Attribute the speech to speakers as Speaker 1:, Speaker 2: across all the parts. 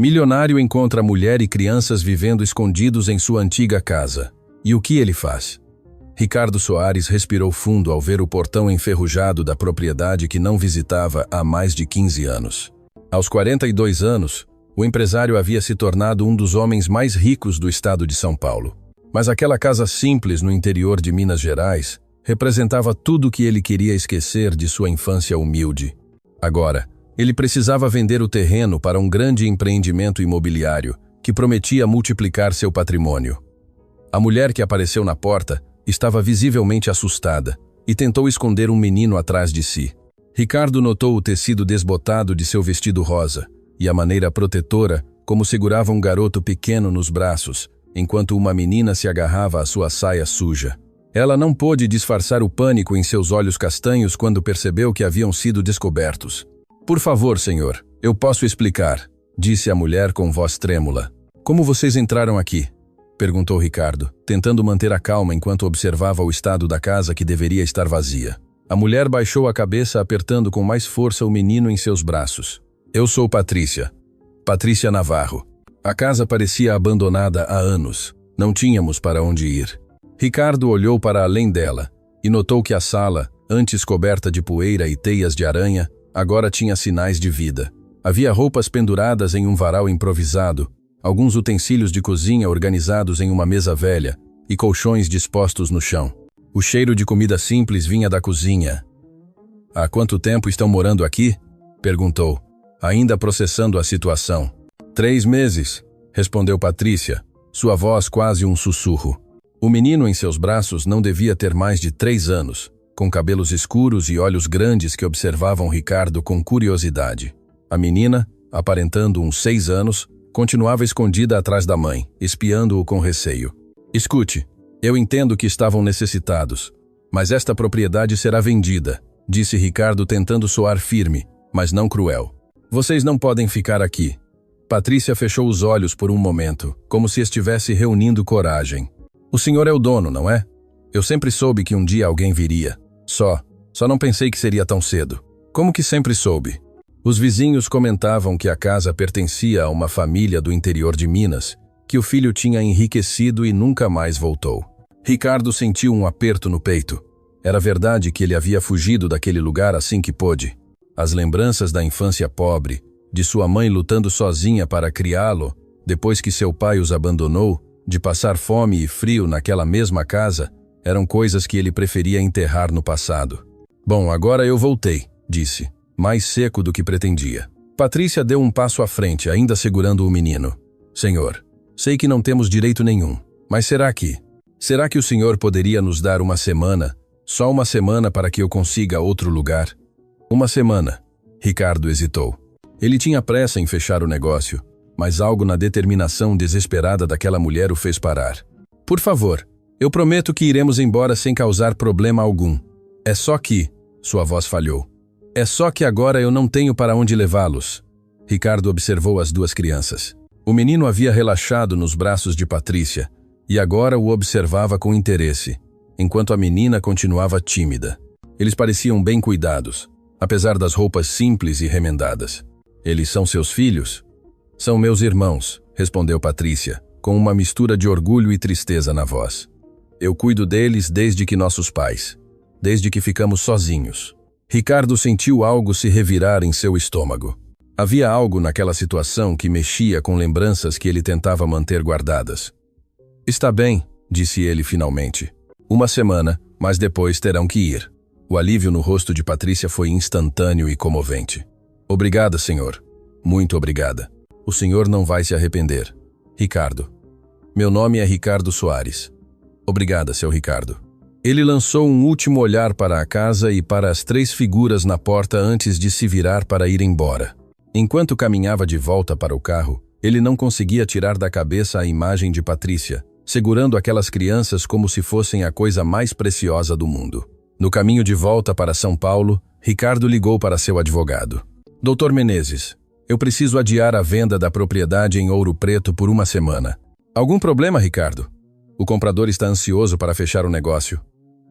Speaker 1: Milionário encontra mulher e crianças vivendo escondidos em sua antiga casa. E o que ele faz? Ricardo Soares respirou fundo ao ver o portão enferrujado da propriedade que não visitava há mais de 15 anos. Aos 42 anos, o empresário havia se tornado um dos homens mais ricos do estado de São Paulo. Mas aquela casa simples no interior de Minas Gerais representava tudo o que ele queria esquecer de sua infância humilde. Agora, ele precisava vender o terreno para um grande empreendimento imobiliário que prometia multiplicar seu patrimônio. A mulher que apareceu na porta estava visivelmente assustada e tentou esconder um menino atrás de si. Ricardo notou o tecido desbotado de seu vestido rosa e a maneira protetora como segurava um garoto pequeno nos braços, enquanto uma menina se agarrava à sua saia suja. Ela não pôde disfarçar o pânico em seus olhos castanhos quando percebeu que haviam sido descobertos. "Por favor, senhor, eu posso explicar", disse a mulher com voz trêmula. "Como vocês entraram aqui?", perguntou Ricardo, tentando manter a calma enquanto observava o estado da casa que deveria estar vazia. A mulher baixou a cabeça apertando com mais força o menino em seus braços. "Eu sou Patrícia. Patrícia Navarro. A casa parecia abandonada há anos. Não tínhamos para onde ir." Ricardo olhou para além dela e notou que a sala, antes coberta de poeira e teias de aranha, agora tinha sinais de vida. Havia roupas penduradas em um varal improvisado, alguns utensílios de cozinha organizados em uma mesa velha e colchões dispostos no chão. O cheiro de comida simples vinha da cozinha. "Há quanto tempo estão morando aqui?", perguntou, ainda processando a situação. 3 meses, respondeu Patrícia, sua voz quase um sussurro. O menino em seus braços não devia ter mais de 3 anos, com cabelos escuros e olhos grandes que observavam Ricardo com curiosidade. A menina, aparentando uns 6 anos, continuava escondida atrás da mãe, espiando-o com receio. "Escute, eu entendo que estavam necessitados, mas esta propriedade será vendida", disse Ricardo tentando soar firme, mas não cruel. "Vocês não podem ficar aqui." Patrícia fechou os olhos por um momento, como se estivesse reunindo coragem. "O senhor é o dono, não é? Eu sempre soube que um dia alguém viria. Só não pensei que seria tão cedo." "Como que sempre soube?" Os vizinhos comentavam que a casa pertencia a uma família do interior de Minas, que o filho tinha enriquecido e nunca mais voltou. Ricardo sentiu um aperto no peito. Era verdade que ele havia fugido daquele lugar assim que pôde. As lembranças da infância pobre, de sua mãe lutando sozinha para criá-lo, depois que seu pai os abandonou, de passar fome e frio naquela mesma casa, eram coisas que ele preferia enterrar no passado. "Bom, agora eu voltei", disse, mais seco do que pretendia. Patrícia deu um passo à frente, ainda segurando o menino. "Senhor, sei que não temos direito nenhum, mas será que o senhor poderia nos dar uma semana, só uma semana para que eu consiga outro lugar?" "Uma semana." Ricardo hesitou. Ele tinha pressa em fechar o negócio, mas algo na determinação desesperada daquela mulher o fez parar. "Por favor, eu prometo que iremos embora sem causar problema algum. É só que..." Sua voz falhou. "É só que agora eu não tenho para onde levá-los." Ricardo observou as 2 crianças. O menino havia relaxado nos braços de Patrícia e agora o observava com interesse, enquanto a menina continuava tímida. Eles pareciam bem cuidados, apesar das roupas simples e remendadas. "Eles são seus filhos?" "São meus irmãos", respondeu Patrícia, com uma mistura de orgulho e tristeza na voz. "Eu cuido deles desde que ficamos sozinhos." Ricardo sentiu algo se revirar em seu estômago. Havia algo naquela situação que mexia com lembranças que ele tentava manter guardadas. "Está bem", disse ele finalmente. "Uma semana, mas depois terão que ir." O alívio no rosto de Patrícia foi instantâneo e comovente. "Obrigada, senhor. Muito obrigada. O senhor não vai se arrepender." "Ricardo. Meu nome é Ricardo Soares." "Obrigada, seu Ricardo." Ele lançou um último olhar para a casa e para as 3 figuras na porta antes de se virar para ir embora. Enquanto caminhava de volta para o carro, ele não conseguia tirar da cabeça a imagem de Patrícia, segurando aquelas crianças como se fossem a coisa mais preciosa do mundo. No caminho de volta para São Paulo, Ricardo ligou para seu advogado. "Dr. Menezes, eu preciso adiar a venda da propriedade em Ouro Preto por uma semana." "Algum problema, Ricardo?" "O comprador está ansioso para fechar o negócio.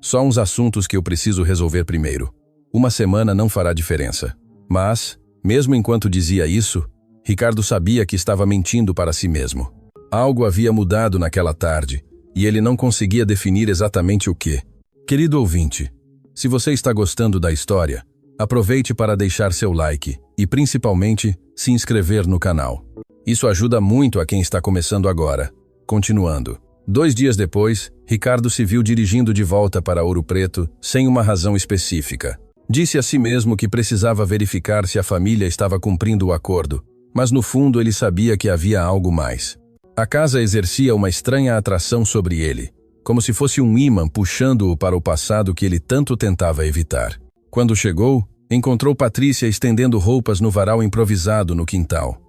Speaker 1: Só uns assuntos que eu preciso resolver primeiro. Uma semana não fará diferença." Mas, mesmo enquanto dizia isso, Ricardo sabia que estava mentindo para si mesmo. Algo havia mudado naquela tarde, e ele não conseguia definir exatamente o que. Querido ouvinte, se você está gostando da história, aproveite para deixar seu like e, principalmente, se inscrever no canal. Isso ajuda muito a quem está começando agora. Continuando. 2 dias depois, Ricardo se viu dirigindo de volta para Ouro Preto, sem uma razão específica. Disse a si mesmo que precisava verificar se a família estava cumprindo o acordo, mas no fundo ele sabia que havia algo mais. A casa exercia uma estranha atração sobre ele, como se fosse um ímã puxando-o para o passado que ele tanto tentava evitar. Quando chegou, encontrou Patrícia estendendo roupas no varal improvisado no quintal.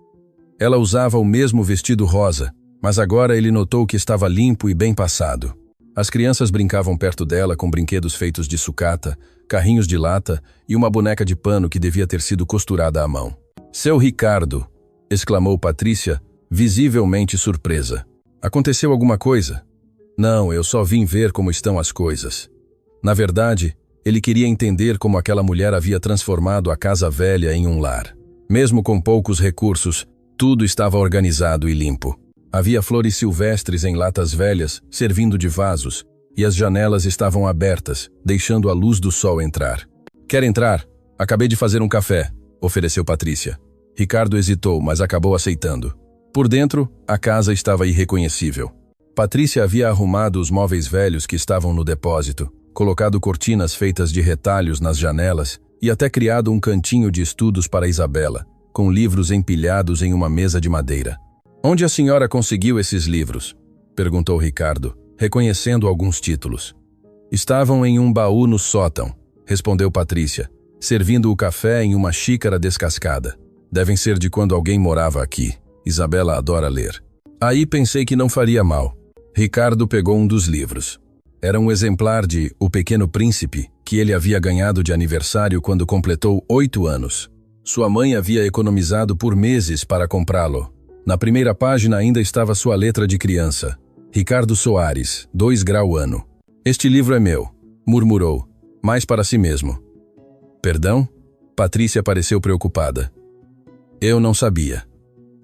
Speaker 1: Ela usava o mesmo vestido rosa, mas agora ele notou que estava limpo e bem passado. As crianças brincavam perto dela com brinquedos feitos de sucata, carrinhos de lata e uma boneca de pano que devia ter sido costurada à mão. "Seu Ricardo!" exclamou Patrícia, visivelmente surpresa. "Aconteceu alguma coisa?" "Não, eu só vim ver como estão as coisas." Na verdade, ele queria entender como aquela mulher havia transformado a casa velha em um lar. Mesmo com poucos recursos, tudo estava organizado e limpo. Havia flores silvestres em latas velhas, servindo de vasos, e as janelas estavam abertas, deixando a luz do sol entrar. "Quer entrar? Acabei de fazer um café", ofereceu Patrícia. Ricardo hesitou, mas acabou aceitando. Por dentro, a casa estava irreconhecível. Patrícia havia arrumado os móveis velhos que estavam no depósito, colocado cortinas feitas de retalhos nas janelas e até criado um cantinho de estudos para Isabela, com livros empilhados em uma mesa de madeira. "Onde a senhora conseguiu esses livros?" perguntou Ricardo, reconhecendo alguns títulos. "Estavam em um baú no sótão", respondeu Patrícia, servindo o café em uma xícara descascada. "Devem ser de quando alguém morava aqui. Isabela adora ler." Aí pensei que não faria mal. Ricardo pegou um dos livros. Era um exemplar de O Pequeno Príncipe, que ele havia ganhado de aniversário quando completou 8 anos. Sua mãe havia economizado por meses para comprá-lo. Na primeira página ainda estava sua letra de criança. Ricardo Soares, 2 grau ano. "Este livro é meu", murmurou, mais para si mesmo. "Perdão?" Patrícia pareceu preocupada. "Eu não sabia."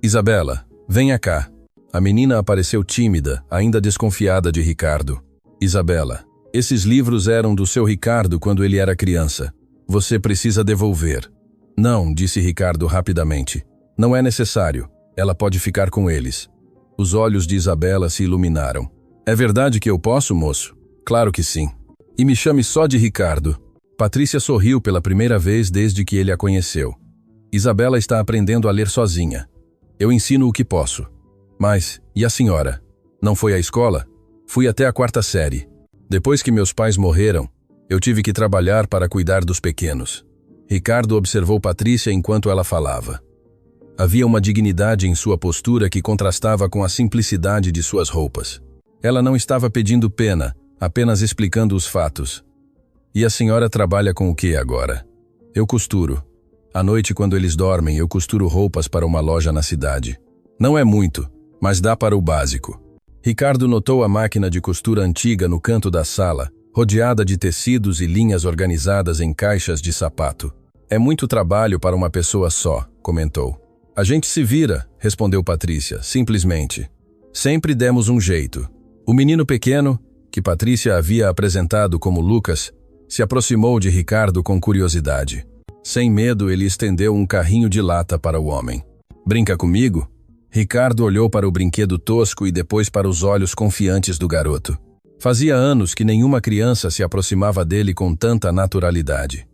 Speaker 1: "Isabela, venha cá." A menina apareceu tímida, ainda desconfiada de Ricardo. "Isabela, esses livros eram do seu Ricardo quando ele era criança. Você precisa devolver." "Não", disse Ricardo rapidamente. "Não é necessário. Ela pode ficar com eles." Os olhos de Isabela se iluminaram. "É verdade que eu posso, moço?" "Claro que sim. E me chame só de Ricardo." Patrícia sorriu pela primeira vez desde que ele a conheceu. "Isabela está aprendendo a ler sozinha. Eu ensino o que posso." "Mas, e a senhora? Não foi à escola?" "Fui até a 4ª série. Depois que meus pais morreram, eu tive que trabalhar para cuidar dos pequenos." Ricardo observou Patrícia enquanto ela falava. Havia uma dignidade em sua postura que contrastava com a simplicidade de suas roupas. Ela não estava pedindo pena, apenas explicando os fatos. "E a senhora trabalha com o que agora?" "Eu costuro. À noite, quando eles dormem, eu costuro roupas para uma loja na cidade. Não é muito, mas dá para o básico." Ricardo notou a máquina de costura antiga no canto da sala, rodeada de tecidos e linhas organizadas em caixas de sapato. "É muito trabalho para uma pessoa só", comentou. "A gente se vira", respondeu Patrícia, simplesmente. "Sempre demos um jeito." O menino pequeno, que Patrícia havia apresentado como Lucas, se aproximou de Ricardo com curiosidade. Sem medo, ele estendeu um carrinho de lata para o homem. "Brinca comigo?" Ricardo olhou para o brinquedo tosco e depois para os olhos confiantes do garoto. Fazia anos que nenhuma criança se aproximava dele com tanta naturalidade.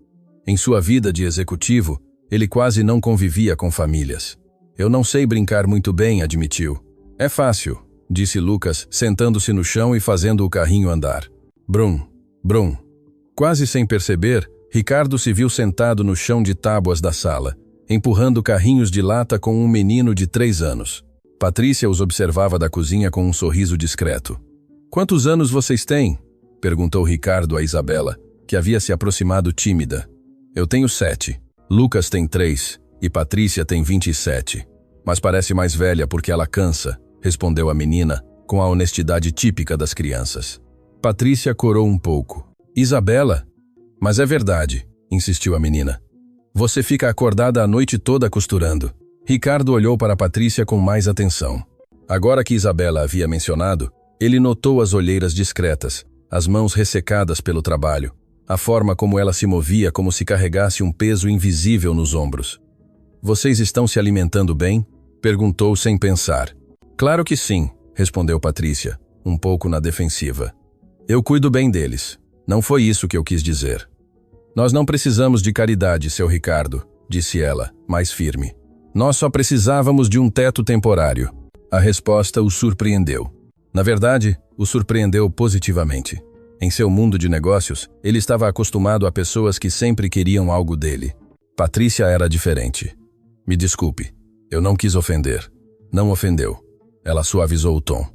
Speaker 1: Em sua vida de executivo, ele quase não convivia com famílias. "Eu não sei brincar muito bem", admitiu. "É fácil", disse Lucas, sentando-se no chão e fazendo o carrinho andar. Brum, brum. Quase sem perceber, Ricardo se viu sentado no chão de tábuas da sala, empurrando carrinhos de lata com um menino de 3 anos. Patrícia os observava da cozinha com um sorriso discreto. "Quantos anos vocês têm?" perguntou Ricardo a Isabela, que havia se aproximado tímida. "Eu tenho 7. Lucas tem 3 e Patrícia tem 27. Mas parece mais velha porque ela cansa", respondeu a menina, com a honestidade típica das crianças. Patrícia corou um pouco. "Isabela?" "Mas é verdade", insistiu a menina. "Você fica acordada a noite toda costurando." Ricardo olhou para Patrícia com mais atenção. Agora que Isabela havia mencionado, ele notou as olheiras discretas, as mãos ressecadas pelo trabalho, a forma como ela se movia como se carregasse um peso invisível nos ombros. Vocês estão se alimentando bem? Perguntou sem pensar. Claro que sim, respondeu Patrícia, um pouco na defensiva. Eu cuido bem deles. Não foi isso que eu quis dizer. Nós não precisamos de caridade, seu Ricardo, disse ela, mais firme. Nós só precisávamos de um teto temporário. A resposta o surpreendeu. Na verdade, o surpreendeu positivamente. Em seu mundo de negócios, ele estava acostumado a pessoas que sempre queriam algo dele. Patrícia era diferente. Me desculpe, eu não quis ofender. Não ofendeu. Ela suavizou o tom.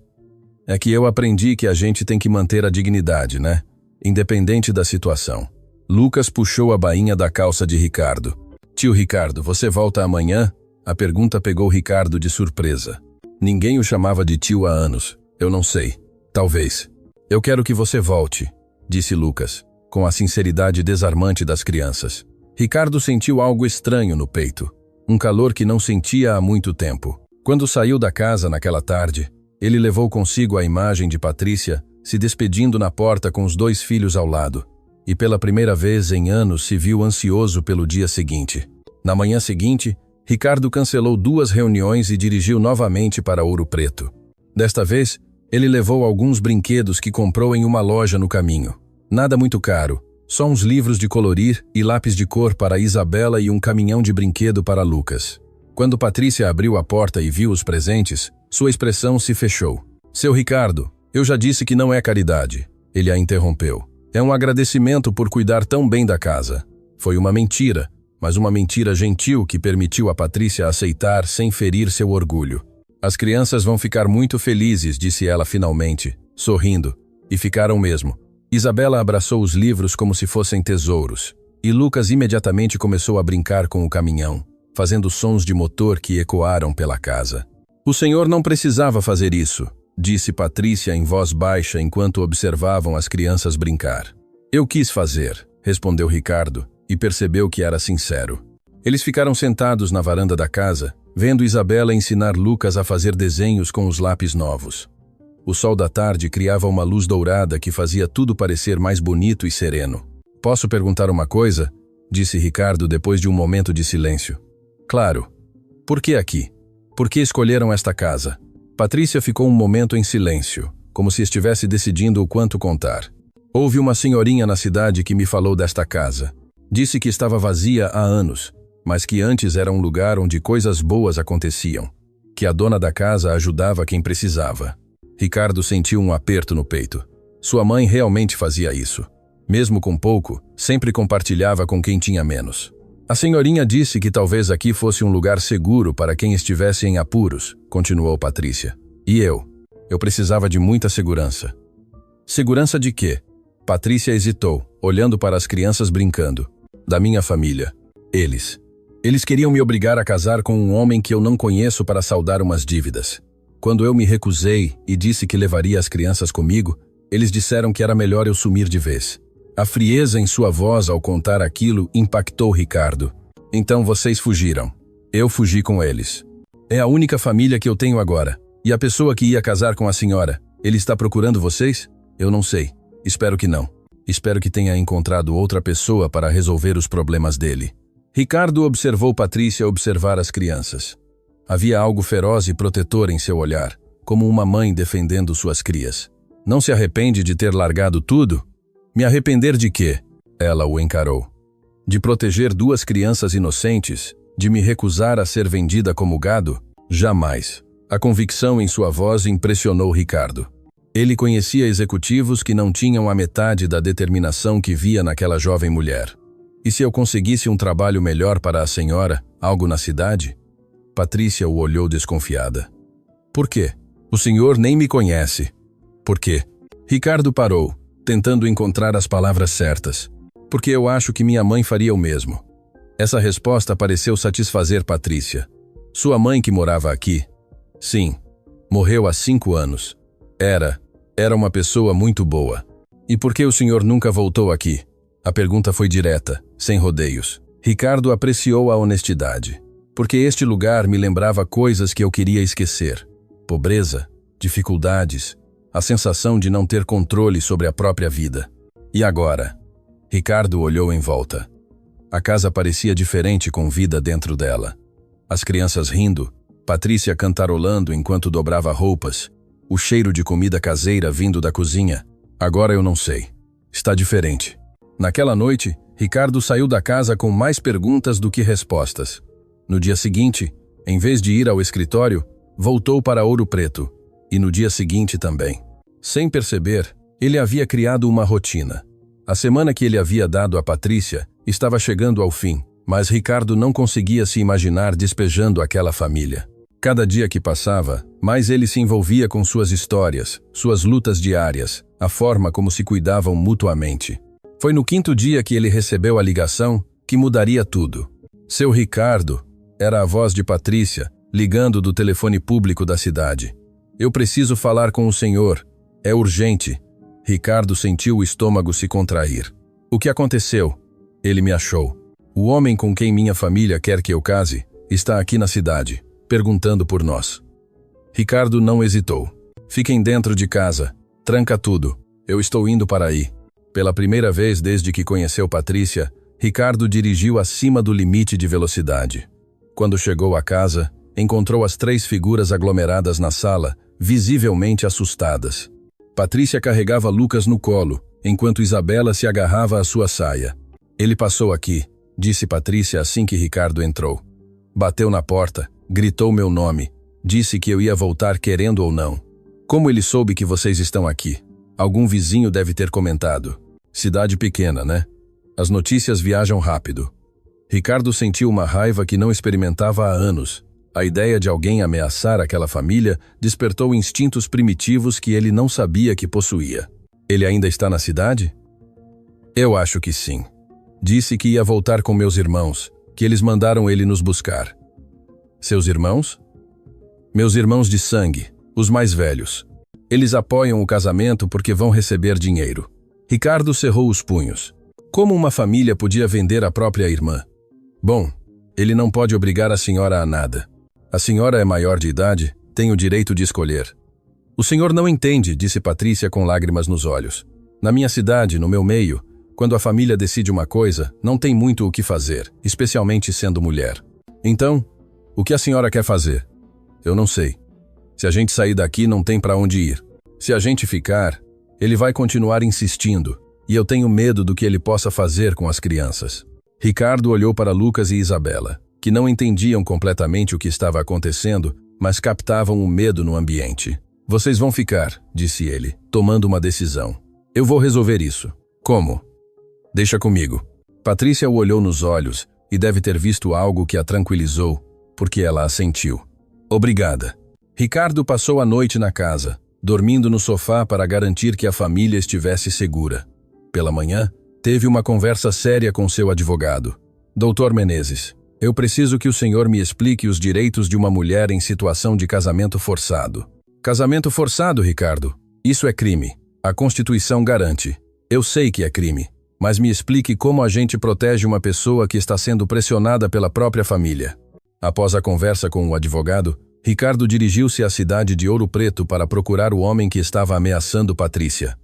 Speaker 1: É que eu aprendi que a gente tem que manter a dignidade, né? Independente da situação. Lucas puxou a bainha da calça de Ricardo. Tio Ricardo, você volta amanhã? A pergunta pegou Ricardo de surpresa. Ninguém o chamava de tio há anos. Eu não sei. Talvez. Eu quero que você volte, disse Lucas, com a sinceridade desarmante das crianças. Ricardo sentiu algo estranho no peito. Um calor que não sentia há muito tempo. Quando saiu da casa naquela tarde, ele levou consigo a imagem de Patrícia se despedindo na porta com os 2 filhos ao lado. E pela primeira vez em anos se viu ansioso pelo dia seguinte. Na manhã seguinte, Ricardo cancelou 2 reuniões e dirigiu novamente para Ouro Preto. Desta vez, ele levou alguns brinquedos que comprou em uma loja no caminho. Nada muito caro, só uns livros de colorir e lápis de cor para Isabela e um caminhão de brinquedo para Lucas. Quando Patrícia abriu a porta e viu os presentes, sua expressão se fechou. Seu Ricardo, eu já disse que não é caridade. Ele a interrompeu. É um agradecimento por cuidar tão bem da casa. Foi uma mentira, mas uma mentira gentil que permitiu a Patrícia aceitar sem ferir seu orgulho. As crianças vão ficar muito felizes, disse ela finalmente, sorrindo. E ficaram mesmo. Isabela abraçou os livros como se fossem tesouros. E Lucas imediatamente começou a brincar com o caminhão, fazendo sons de motor que ecoaram pela casa. O senhor não precisava fazer isso, disse Patrícia em voz baixa enquanto observavam as crianças brincar. Eu quis fazer, respondeu Ricardo, e percebeu que era sincero. Eles ficaram sentados na varanda da casa, vendo Isabela ensinar Lucas a fazer desenhos com os lápis novos. O sol da tarde criava uma luz dourada que fazia tudo parecer mais bonito e sereno. Posso perguntar uma coisa? Disse Ricardo depois de um momento de silêncio. Claro. Por que aqui? Por que escolheram esta casa? Patrícia ficou um momento em silêncio, como se estivesse decidindo o quanto contar. Houve uma senhorinha na cidade que me falou desta casa. Disse que estava vazia há anos, mas que antes era um lugar onde coisas boas aconteciam, que a dona da casa ajudava quem precisava. Ricardo sentiu um aperto no peito. Sua mãe realmente fazia isso. Mesmo com pouco, sempre compartilhava com quem tinha menos. A senhorinha disse que talvez aqui fosse um lugar seguro para quem estivesse em apuros, continuou Patrícia. E eu? Eu precisava de muita segurança. Segurança de quê? Patrícia hesitou, olhando para as crianças brincando. Da minha família. Eles queriam me obrigar a casar com um homem que eu não conheço para saldar umas dívidas. Quando eu me recusei e disse que levaria as crianças comigo, eles disseram que era melhor eu sumir de vez. A frieza em sua voz ao contar aquilo impactou Ricardo. Então vocês fugiram. Eu fugi com eles. É a única família que eu tenho agora. E a pessoa que ia casar com a senhora, ele está procurando vocês? Eu não sei. Espero que não. Espero que tenha encontrado outra pessoa para resolver os problemas dele. Ricardo observou Patrícia observar as crianças. Havia algo feroz e protetor em seu olhar, como uma mãe defendendo suas crias. Não se arrepende de ter largado tudo? Me arrepender de quê? Ela o encarou. De proteger 2 crianças inocentes? De me recusar a ser vendida como gado? Jamais. A convicção em sua voz impressionou Ricardo. Ele conhecia executivos que não tinham a metade da determinação que via naquela jovem mulher. E se eu conseguisse um trabalho melhor para a senhora, algo na cidade? Patrícia o olhou desconfiada. Por quê? O senhor nem me conhece. Por quê? Ricardo parou, tentando encontrar as palavras certas. Porque eu acho que minha mãe faria o mesmo. Essa resposta pareceu satisfazer Patrícia. Sua mãe que morava aqui? Sim. Morreu há 5 anos. Era uma pessoa muito boa. E por que o senhor nunca voltou aqui? A pergunta foi direta, sem rodeios. Ricardo apreciou a honestidade. porque este lugar me lembrava coisas que eu queria esquecer. Pobreza, dificuldades, a sensação de não ter controle sobre a própria vida. E agora? Ricardo olhou em volta. A casa parecia diferente com vida dentro dela. As crianças rindo, Patrícia cantarolando enquanto dobrava roupas, o cheiro de comida caseira vindo da cozinha. Agora eu não sei. Está diferente. Naquela noite, Ricardo saiu da casa com mais perguntas do que respostas. No dia seguinte, em vez de ir ao escritório, voltou para Ouro Preto. E no dia seguinte também. Sem perceber, ele havia criado uma rotina. A semana que ele havia dado a Patrícia estava chegando ao fim, mas Ricardo não conseguia se imaginar despejando aquela família. Cada dia que passava, mais ele se envolvia com suas histórias, suas lutas diárias, a forma como se cuidavam mutuamente. Foi no 5º dia que ele recebeu a ligação que mudaria tudo. Seu Ricardo era a voz de Patrícia, ligando do telefone público da cidade. Eu preciso falar com o senhor. É urgente. Ricardo sentiu o estômago se contrair. O que aconteceu? Ele me achou. O homem com quem minha família quer que eu case está aqui na cidade, perguntando por nós. Ricardo não hesitou. Fiquem dentro de casa. Tranca tudo. Eu estou indo para aí. Pela primeira vez desde que conheceu Patrícia, Ricardo dirigiu acima do limite de velocidade. Quando chegou à casa, encontrou as 3 figuras aglomeradas na sala, visivelmente assustadas. Patrícia carregava Lucas no colo, enquanto Isabela se agarrava à sua saia. Ele passou aqui, disse Patrícia assim que Ricardo entrou. Bateu na porta, gritou meu nome, disse que eu ia voltar querendo ou não. Como ele soube que vocês estão aqui? Algum vizinho deve ter comentado. Cidade pequena, né? As notícias viajam rápido. Ricardo sentiu uma raiva que não experimentava há anos. A ideia de alguém ameaçar aquela família despertou instintos primitivos que ele não sabia que possuía. Ele ainda está na cidade? Eu acho que sim. Disse que ia voltar com meus irmãos, que eles mandaram ele nos buscar. Seus irmãos? Meus irmãos de sangue, os mais velhos. Eles apoiam o casamento porque vão receber dinheiro. Ricardo cerrou os punhos. Como uma família podia vender a própria irmã? Bom, ele não pode obrigar a senhora a nada. A senhora é maior de idade, tem o direito de escolher. O senhor não entende, disse Patrícia com lágrimas nos olhos. Na minha cidade, no meu meio, quando a família decide uma coisa, não tem muito o que fazer, especialmente sendo mulher. Então, o que a senhora quer fazer? Eu não sei. Se a gente sair daqui, não tem para onde ir. Se a gente ficar, ele vai continuar insistindo, e eu tenho medo do que ele possa fazer com as crianças. Ricardo olhou para Lucas e Isabela, que não entendiam completamente o que estava acontecendo, mas captavam o medo no ambiente. Vocês vão ficar, disse ele, tomando uma decisão. Eu vou resolver isso. Como? Deixa comigo. Patrícia o olhou nos olhos e deve ter visto algo que a tranquilizou, porque ela assentiu. Obrigada. Ricardo passou a noite na casa, dormindo no sofá para garantir que a família estivesse segura. Pela manhã, teve uma conversa séria com seu advogado. Doutor Menezes, eu preciso que o senhor me explique os direitos de uma mulher em situação de casamento forçado. Casamento forçado, Ricardo? Isso é crime. A Constituição garante. Eu sei que é crime, mas me explique como a gente protege uma pessoa que está sendo pressionada pela própria família. Após a conversa com o advogado, Ricardo dirigiu-se à cidade de Ouro Preto para procurar o homem que estava ameaçando Patrícia.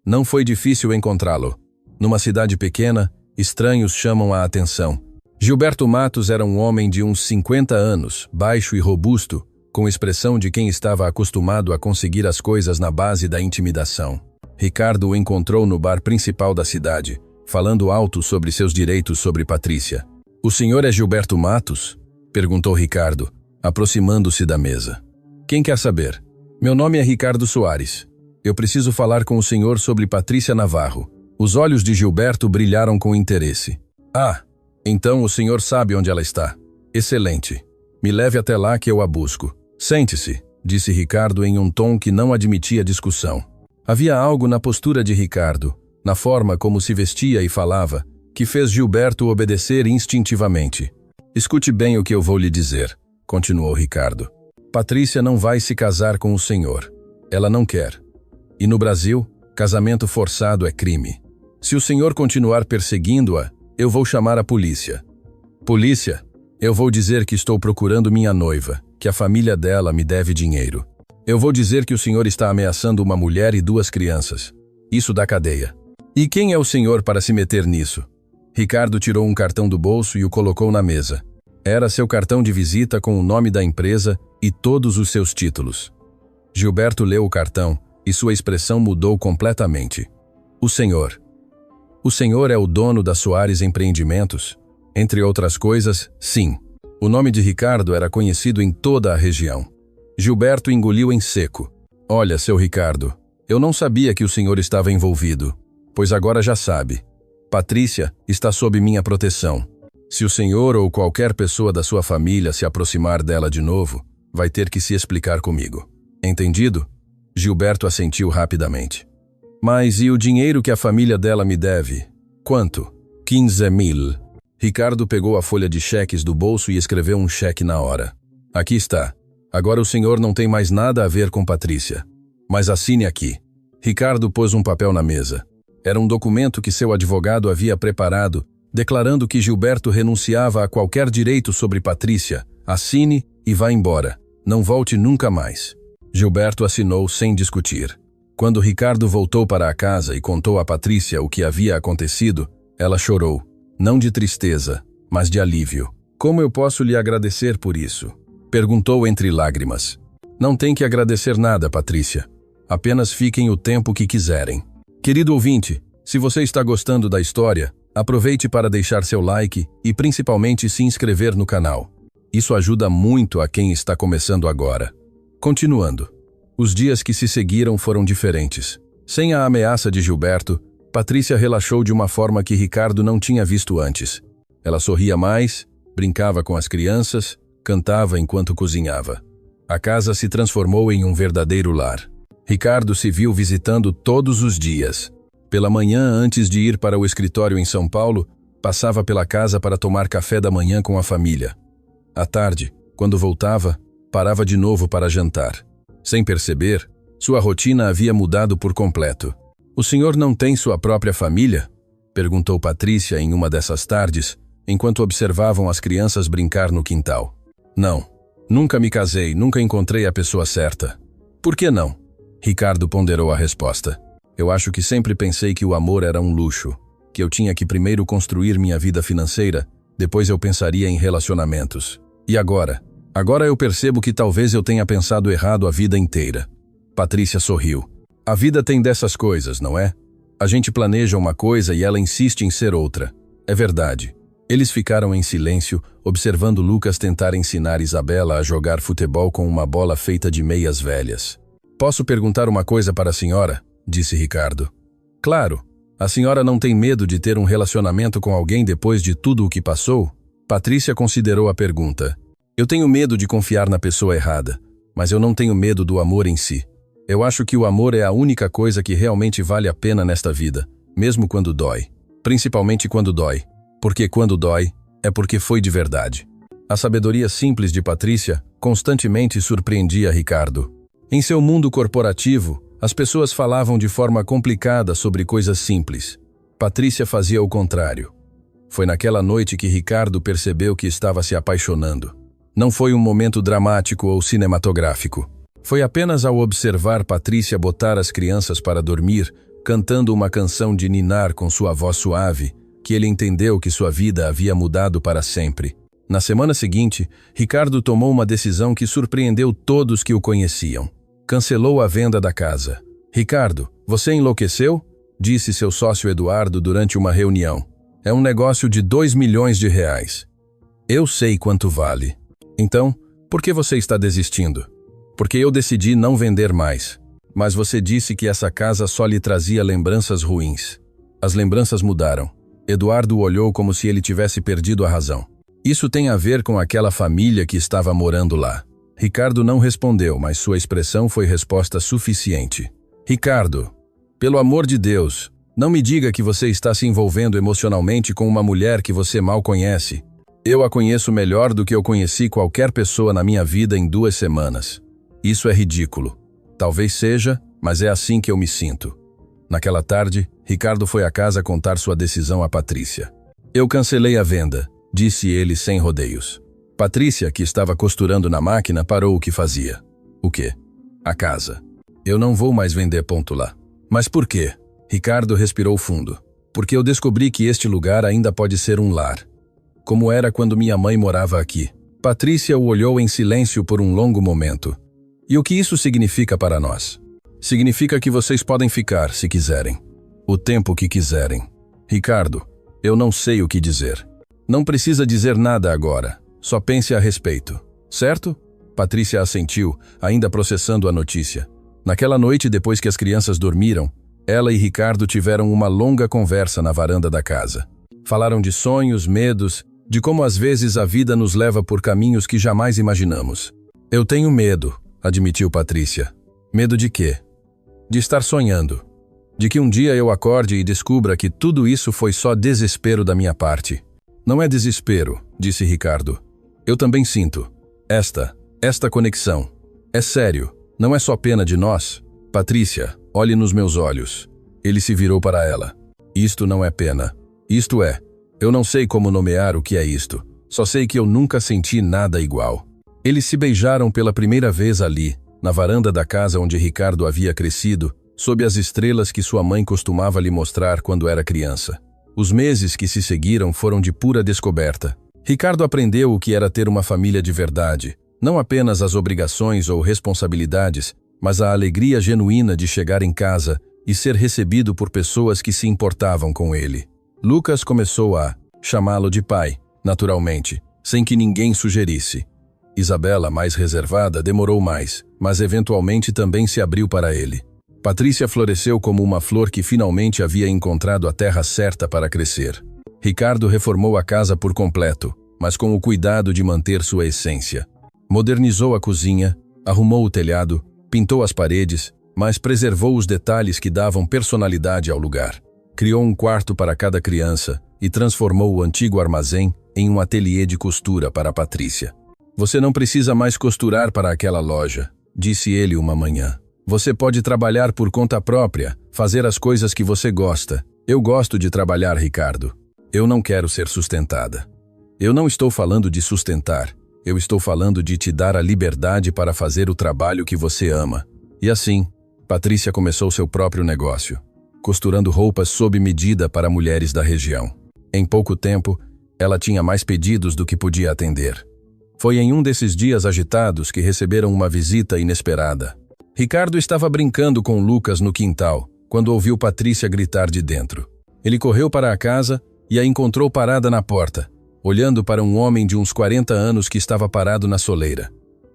Speaker 1: Não foi difícil encontrá-lo. Numa cidade pequena, estranhos chamam a atenção. Gilberto Matos era um homem de uns 50 anos, baixo e robusto, com expressão de quem estava acostumado a conseguir as coisas na base da intimidação. Ricardo o encontrou no bar principal da cidade, falando alto sobre seus direitos sobre Patrícia. O senhor é Gilberto Matos? Perguntou Ricardo, aproximando-se da mesa. Quem quer saber? Meu nome é Ricardo Soares. Eu preciso falar com o senhor sobre Patrícia Navarro. Os olhos de Gilberto brilharam com interesse. Ah, então o senhor sabe onde ela está. Excelente. Me leve até lá que eu a busco. Sente-se, disse Ricardo em um tom que não admitia discussão. Havia algo na postura de Ricardo, na forma como se vestia e falava, que fez Gilberto obedecer instintivamente. Escute bem o que eu vou lhe dizer, continuou Ricardo. Patrícia não vai se casar com o senhor. Ela não quer. E no Brasil, casamento forçado é crime. Se o senhor continuar perseguindo-a, eu vou chamar a polícia. Polícia? Eu vou dizer que estou procurando minha noiva, que a família dela me deve dinheiro. Eu vou dizer que o senhor está ameaçando uma mulher e 2 crianças. Isso dá cadeia. E quem é o senhor para se meter nisso? Ricardo tirou um cartão do bolso e o colocou na mesa. Era seu cartão de visita com o nome da empresa e todos os seus títulos. Gilberto leu o cartão e sua expressão mudou completamente. O senhor. O senhor é o dono da Soares Empreendimentos? Entre outras coisas, sim. O nome de Ricardo era conhecido em toda a região. Gilberto engoliu em seco. Olha, seu Ricardo, eu não sabia que o senhor estava envolvido, pois agora já sabe. Patrícia está sob minha proteção. Se o senhor ou qualquer pessoa da sua família se aproximar dela de novo, vai ter que se explicar comigo. Entendido? Gilberto assentiu rapidamente. Mas e o dinheiro que a família dela me deve? Quanto? 15.000. Ricardo pegou a folha de cheques do bolso e escreveu um cheque na hora. Aqui está. Agora o senhor não tem mais nada a ver com Patrícia. Mas assine aqui. Ricardo pôs um papel na mesa. Era um documento que seu advogado havia preparado, declarando que Gilberto renunciava a qualquer direito sobre Patrícia. Assine e vá embora. Não volte nunca mais. Gilberto assinou sem discutir. Quando Ricardo voltou para a casa e contou a Patrícia o que havia acontecido, ela chorou. Não de tristeza, mas de alívio. Como eu posso lhe agradecer por isso? Perguntou entre lágrimas. Não tem que agradecer nada, Patrícia. Apenas fiquem o tempo que quiserem. Querido ouvinte, se você está gostando da história, aproveite para deixar seu like e principalmente se inscrever no canal. Isso ajuda muito a quem está começando agora. Continuando. Os dias que se seguiram foram diferentes. Sem a ameaça de Gilberto, Patrícia relaxou de uma forma que Ricardo não tinha visto antes. Ela sorria mais, brincava com as crianças, cantava enquanto cozinhava. A casa se transformou em um verdadeiro lar. Ricardo se viu visitando todos os dias. Pela manhã, antes de ir para o escritório em São Paulo, passava pela casa para tomar café da manhã com a família. À tarde, quando voltava, parava de novo para jantar. Sem perceber, sua rotina havia mudado por completo. O senhor não tem sua própria família? Perguntou Patrícia em uma dessas tardes, enquanto observavam as crianças brincar no quintal. Não. Nunca me casei, nunca encontrei a pessoa certa. Por que não? Ricardo ponderou a resposta. Eu acho que sempre pensei que o amor era um luxo, que eu tinha que primeiro construir minha vida financeira, depois eu pensaria em relacionamentos. E agora? Agora eu percebo que talvez eu tenha pensado errado a vida inteira. Patrícia sorriu. A vida tem dessas coisas, não é? A gente planeja uma coisa e ela insiste em ser outra. É verdade. Eles ficaram em silêncio, observando Lucas tentar ensinar Isabela a jogar futebol com uma bola feita de meias velhas. Posso perguntar uma coisa para a senhora? Disse Ricardo. Claro. A senhora não tem medo de ter um relacionamento com alguém depois de tudo o que passou? Patrícia considerou a pergunta. Eu tenho medo de confiar na pessoa errada, mas eu não tenho medo do amor em si. Eu acho que o amor é a única coisa que realmente vale a pena nesta vida, mesmo quando dói. Principalmente quando dói. Porque quando dói, é porque foi de verdade. A sabedoria simples de Patrícia constantemente surpreendia Ricardo. Em seu mundo corporativo, as pessoas falavam de forma complicada sobre coisas simples. Patrícia fazia o contrário. Foi naquela noite que Ricardo percebeu que estava se apaixonando. Não foi um momento dramático ou cinematográfico. Foi apenas ao observar Patrícia botar as crianças para dormir, cantando uma canção de ninar com sua voz suave, que ele entendeu que sua vida havia mudado para sempre. Na semana seguinte, Ricardo tomou uma decisão que surpreendeu todos que o conheciam. Cancelou a venda da casa. Ricardo, você enlouqueceu? Disse seu sócio Eduardo durante uma reunião. É um negócio de 2 milhões de reais. Eu sei quanto vale. Então, por que você está desistindo? Porque eu decidi não vender mais. Mas você disse que essa casa só lhe trazia lembranças ruins. As lembranças mudaram. Eduardo olhou como se ele tivesse perdido a razão. Isso tem a ver com aquela família que estava morando lá. Ricardo não respondeu, mas sua expressão foi resposta suficiente. Ricardo, pelo amor de Deus, não me diga que você está se envolvendo emocionalmente com uma mulher que você mal conhece. Eu a conheço melhor do que eu conheci qualquer pessoa na minha vida em 2 semanas. Isso é ridículo. Talvez seja, mas é assim que eu me sinto. Naquela tarde, Ricardo foi à casa contar sua decisão a Patrícia. Eu cancelei a venda, disse ele sem rodeios. Patrícia, que estava costurando na máquina, parou o que fazia. O quê? A casa. Eu não vou mais vender ponto lá. Mas por quê? Ricardo respirou fundo. Porque eu descobri que este lugar ainda pode ser um lar. Como era quando minha mãe morava aqui. Patrícia o olhou em silêncio por um longo momento. E o que isso significa para nós? Significa que vocês podem ficar, se quiserem. O tempo que quiserem. Ricardo, eu não sei o que dizer. Não precisa dizer nada agora. Só pense a respeito. Certo? Patrícia assentiu, ainda processando a notícia. Naquela noite, depois que as crianças dormiram, ela e Ricardo tiveram uma longa conversa na varanda da casa. Falaram de sonhos, medos, de como às vezes a vida nos leva por caminhos que jamais imaginamos. Eu tenho medo, admitiu Patrícia. Medo de quê? De estar sonhando. De que um dia eu acorde e descubra que tudo isso foi só desespero da minha parte. Não é desespero, disse Ricardo. Eu também sinto. Esta conexão. É sério, não é só pena de nós? Patrícia, olhe nos meus olhos. Ele se virou para ela. Isto não é pena. Isto é, eu não sei como nomear o que é isto. Só sei que eu nunca senti nada igual. Eles se beijaram pela primeira vez ali, na varanda da casa onde Ricardo havia crescido, sob as estrelas que sua mãe costumava lhe mostrar quando era criança. Os meses que se seguiram foram de pura descoberta. Ricardo aprendeu o que era ter uma família de verdade, não apenas as obrigações ou responsabilidades, mas a alegria genuína de chegar em casa e ser recebido por pessoas que se importavam com ele. Lucas começou a chamá-lo de pai, naturalmente, sem que ninguém sugerisse. Isabela, mais reservada, demorou mais, mas eventualmente também se abriu para ele. Patrícia floresceu como uma flor que finalmente havia encontrado a terra certa para crescer. Ricardo reformou a casa por completo, mas com o cuidado de manter sua essência. Modernizou a cozinha, arrumou o telhado, pintou as paredes, mas preservou os detalhes que davam personalidade ao lugar. Criou um quarto para cada criança e transformou o antigo armazém em um ateliê de costura para Patrícia. Você não precisa mais costurar para aquela loja, disse ele uma manhã. Você pode trabalhar por conta própria, fazer as coisas que você gosta. Eu gosto de trabalhar, Ricardo. Eu não quero ser sustentada. Eu não estou falando de sustentar. Eu estou falando de te dar a liberdade para fazer o trabalho que você ama. E assim, Patrícia começou seu próprio negócio, costurando roupas sob medida para mulheres da região. Em pouco tempo, ela tinha mais pedidos do que podia atender. Foi em um desses dias agitados que receberam uma visita inesperada. Ricardo estava brincando com Lucas no quintal, quando ouviu Patrícia gritar de dentro. Ele correu para a casa e a encontrou parada na porta, olhando para um homem de uns 40 anos que estava parado na soleira.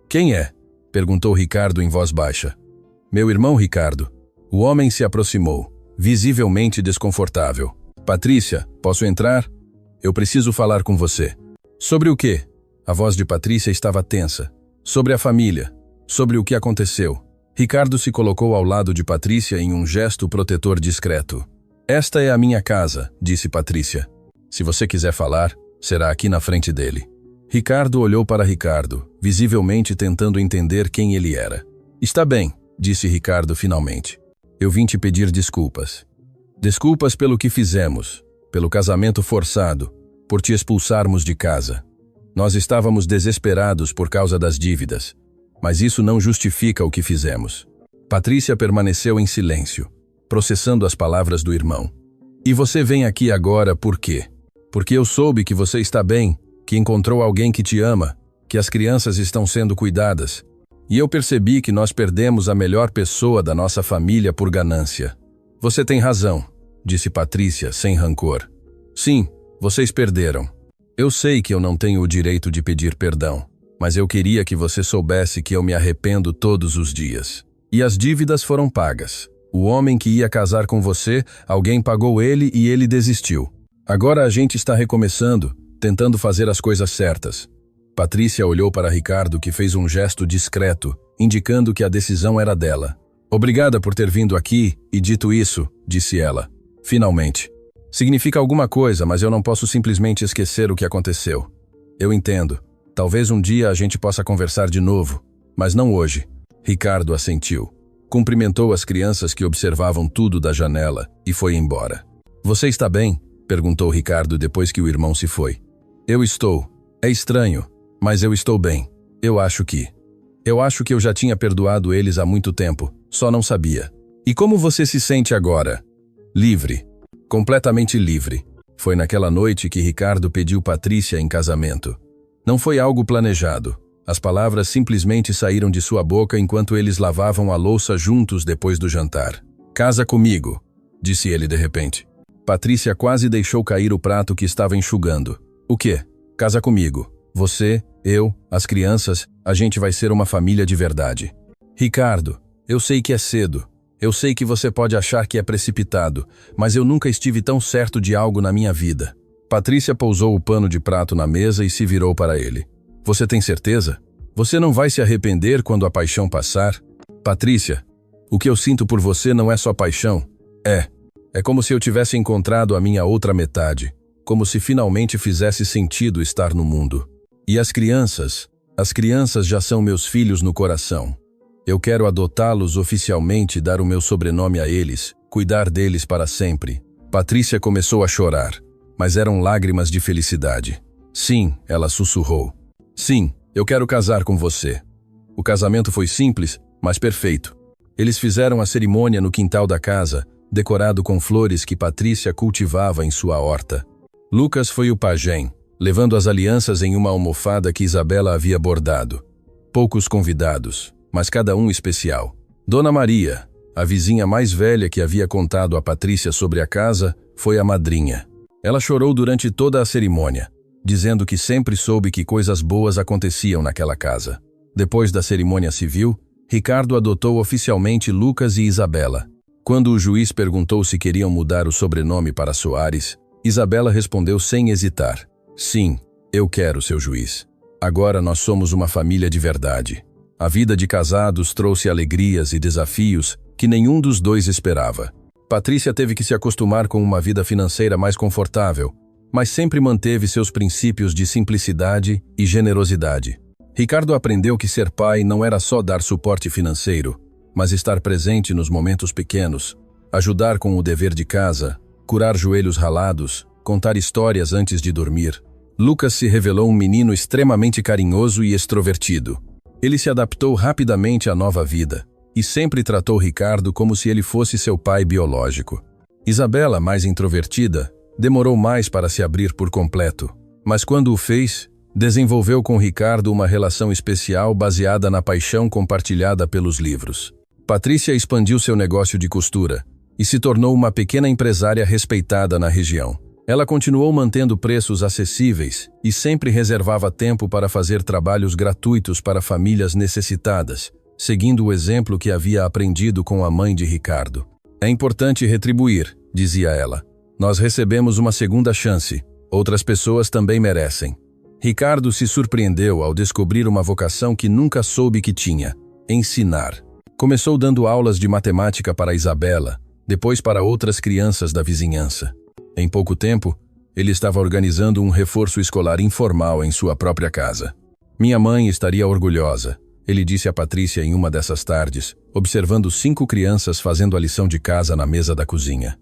Speaker 1: Quem é? Perguntou Ricardo em voz baixa. Meu irmão Ricardo. O homem se aproximou, visivelmente desconfortável. Patrícia, posso entrar? Eu preciso falar com você. Sobre o quê? A voz de Patrícia estava tensa. Sobre a família. Sobre o que aconteceu. Ricardo se colocou ao lado de Patrícia em um gesto protetor discreto. Esta é a minha casa, disse Patrícia. Se você quiser falar, será aqui na frente dele. Ricardo olhou para Ricardo, visivelmente tentando entender quem ele era. Está bem, disse Ricardo finalmente. Eu vim te pedir desculpas. Desculpas pelo que fizemos, pelo casamento forçado, por te expulsarmos de casa. Nós estávamos desesperados por causa das dívidas, mas isso não justifica o que fizemos. Patrícia permaneceu em silêncio, processando as palavras do irmão. E você vem aqui agora por quê? Porque eu soube que você está bem, que encontrou alguém que te ama, que as crianças estão sendo cuidadas. E eu percebi que nós perdemos a melhor pessoa da nossa família por ganância. Você tem razão, disse Patrícia, sem rancor. Sim, vocês perderam. Eu sei que eu não tenho o direito de pedir perdão, mas eu queria que você soubesse que eu me arrependo todos os dias. E as dívidas foram pagas. O homem que ia casar com você, alguém pagou ele e ele desistiu. Agora a gente está recomeçando, tentando fazer as coisas certas. Patrícia olhou para Ricardo, que fez um gesto discreto, indicando que a decisão era dela. Obrigada por ter vindo aqui e dito isso, disse ela. Finalmente. Significa alguma coisa, mas eu não posso simplesmente esquecer o que aconteceu. Eu entendo. Talvez um dia a gente possa conversar de novo, mas não hoje. Ricardo assentiu. Cumprimentou as crianças que observavam tudo da janela e foi embora. Você está bem? Perguntou Ricardo depois que o irmão se foi. Eu estou. É estranho. Mas eu estou bem. Eu acho que eu já tinha perdoado eles há muito tempo, só não sabia. E como você se sente agora? Livre. Completamente livre. Foi naquela noite que Ricardo pediu Patrícia em casamento. Não foi algo planejado. As palavras simplesmente saíram de sua boca enquanto eles lavavam a louça juntos depois do jantar. Casa comigo, disse ele de repente. Patrícia quase deixou cair o prato que estava enxugando. O quê? Casa comigo. Você, eu, as crianças, a gente vai ser uma família de verdade. Ricardo, eu sei que é cedo. Eu sei que você pode achar que é precipitado, mas eu nunca estive tão certo de algo na minha vida. Patrícia pousou o pano de prato na mesa e se virou para ele. Você tem certeza? Você não vai se arrepender quando a paixão passar? Patrícia, o que eu sinto por você não é só paixão. É como se eu tivesse encontrado a minha outra metade, como se finalmente fizesse sentido estar no mundo. E as crianças já são meus filhos no coração. Eu quero adotá-los oficialmente e dar o meu sobrenome a eles, cuidar deles para sempre. Patrícia começou a chorar, mas eram lágrimas de felicidade. Sim, ela sussurrou. Sim, eu quero casar com você. O casamento foi simples, mas perfeito. Eles fizeram a cerimônia no quintal da casa, decorado com flores que Patrícia cultivava em sua horta. Lucas foi o pajem, levando as alianças em uma almofada que Isabela havia bordado. Poucos convidados, mas cada um especial. Dona Maria, a vizinha mais velha que havia contado a Patrícia sobre a casa, foi a madrinha. Ela chorou durante toda a cerimônia, dizendo que sempre soube que coisas boas aconteciam naquela casa. Depois da cerimônia civil, Ricardo adotou oficialmente Lucas e Isabela. Quando o juiz perguntou se queriam mudar o sobrenome para Soares, Isabela respondeu sem hesitar. Sim, eu quero, seu juiz. Agora nós somos uma família de verdade. A vida de casados trouxe alegrias e desafios que nenhum dos dois esperava. Patrícia teve que se acostumar com uma vida financeira mais confortável, mas sempre manteve seus princípios de simplicidade e generosidade. Ricardo aprendeu que ser pai não era só dar suporte financeiro, mas estar presente nos momentos pequenos, ajudar com o dever de casa, curar joelhos ralados, contar histórias antes de dormir. Lucas se revelou um menino extremamente carinhoso e extrovertido. Ele se adaptou rapidamente à nova vida e sempre tratou Ricardo como se ele fosse seu pai biológico. Isabela, mais introvertida, demorou mais para se abrir por completo, mas quando o fez, desenvolveu com Ricardo uma relação especial baseada na paixão compartilhada pelos livros. Patrícia expandiu seu negócio de costura e se tornou uma pequena empresária respeitada na região. Ela continuou mantendo preços acessíveis e sempre reservava tempo para fazer trabalhos gratuitos para famílias necessitadas, seguindo o exemplo que havia aprendido com a mãe de Ricardo. É importante retribuir, dizia ela. Nós recebemos uma segunda chance. Outras pessoas também merecem. Ricardo se surpreendeu ao descobrir uma vocação que nunca soube que tinha: ensinar. Começou dando aulas de matemática para Isabela, depois para outras crianças da vizinhança. Em pouco tempo, ele estava organizando um reforço escolar informal em sua própria casa. Minha mãe estaria orgulhosa, ele disse a Patrícia em uma dessas tardes, observando 5 crianças fazendo a lição de casa na mesa da cozinha.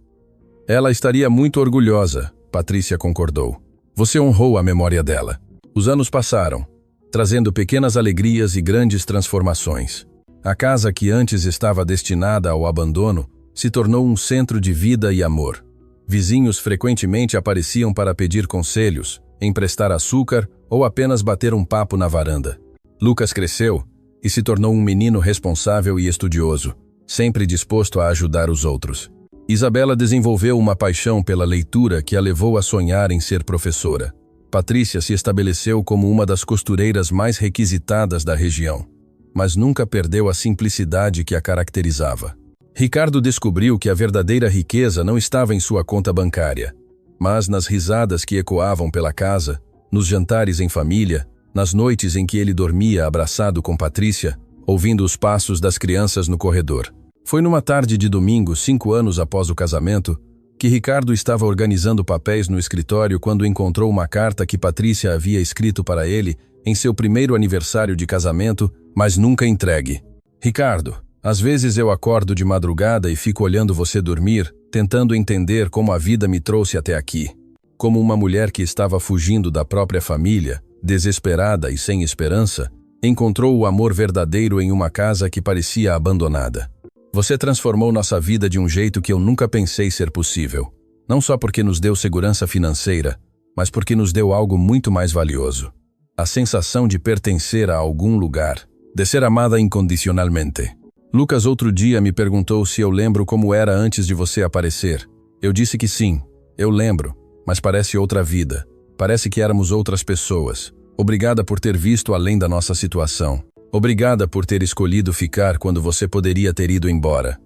Speaker 1: Ela estaria muito orgulhosa, Patrícia concordou. Você honrou a memória dela. Os anos passaram, trazendo pequenas alegrias e grandes transformações. A casa que antes estava destinada ao abandono se tornou um centro de vida e amor. Vizinhos frequentemente apareciam para pedir conselhos, emprestar açúcar ou apenas bater um papo na varanda. Lucas cresceu e se tornou um menino responsável e estudioso, sempre disposto a ajudar os outros. Isabela desenvolveu uma paixão pela leitura que a levou a sonhar em ser professora. Patrícia se estabeleceu como uma das costureiras mais requisitadas da região, mas nunca perdeu a simplicidade que a caracterizava. Ricardo descobriu que a verdadeira riqueza não estava em sua conta bancária, mas nas risadas que ecoavam pela casa, nos jantares em família, nas noites em que ele dormia abraçado com Patrícia, ouvindo os passos das crianças no corredor. Foi numa tarde de domingo, 5 anos após o casamento, que Ricardo estava organizando papéis no escritório quando encontrou uma carta que Patrícia havia escrito para ele em seu primeiro aniversário de casamento, mas nunca entregue. Ricardo, às vezes eu acordo de madrugada e fico olhando você dormir, tentando entender como a vida me trouxe até aqui. Como uma mulher que estava fugindo da própria família, desesperada e sem esperança, encontrou o amor verdadeiro em uma casa que parecia abandonada. Você transformou nossa vida de um jeito que eu nunca pensei ser possível. Não só porque nos deu segurança financeira, mas porque nos deu algo muito mais valioso. A sensação de pertencer a algum lugar, de ser amada incondicionalmente. Lucas outro dia me perguntou se eu lembro como era antes de você aparecer. Eu disse que sim, eu lembro, mas parece outra vida. Parece que éramos outras pessoas. Obrigada por ter visto além da nossa situação. Obrigada por ter escolhido ficar quando você poderia ter ido embora.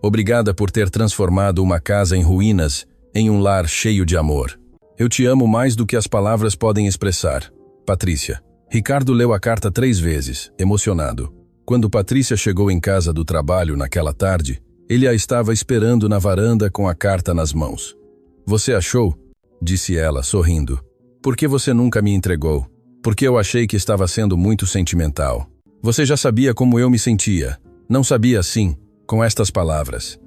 Speaker 1: Obrigada por ter transformado uma casa em ruínas em um lar cheio de amor. Eu te amo mais do que as palavras podem expressar. Patrícia. Ricardo leu a carta 3 vezes, emocionado. Quando Patrícia chegou em casa do trabalho naquela tarde, ele a estava esperando na varanda com a carta nas mãos. Você achou? Disse ela, sorrindo. Por que você nunca me entregou? Porque eu achei que estava sendo muito sentimental. Você já sabia como eu me sentia. Não sabia assim, com estas palavras.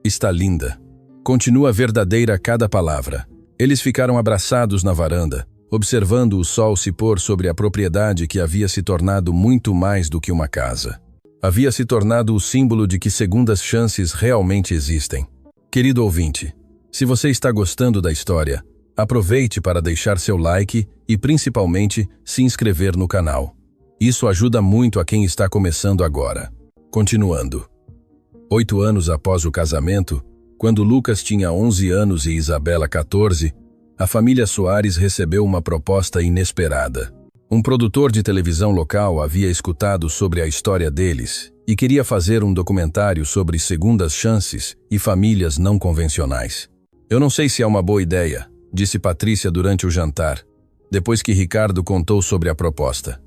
Speaker 1: Está linda. Continua verdadeira cada palavra. Eles ficaram abraçados na varanda, observando o sol se pôr sobre a propriedade que havia se tornado muito mais do que uma casa. Havia se tornado o símbolo de que segundas chances realmente existem. Querido ouvinte, se você está gostando da história, aproveite para deixar seu like e, principalmente, se inscrever no canal. Isso ajuda muito a quem está começando agora. Continuando. 8 anos após o casamento, quando Lucas tinha 11 anos e Isabela 14, a família Soares recebeu uma proposta inesperada. Um produtor de televisão local havia escutado sobre a história deles e queria fazer um documentário sobre segundas chances e famílias não convencionais. Eu não sei se é uma boa ideia, disse Patrícia durante o jantar, depois que Ricardo contou sobre a proposta.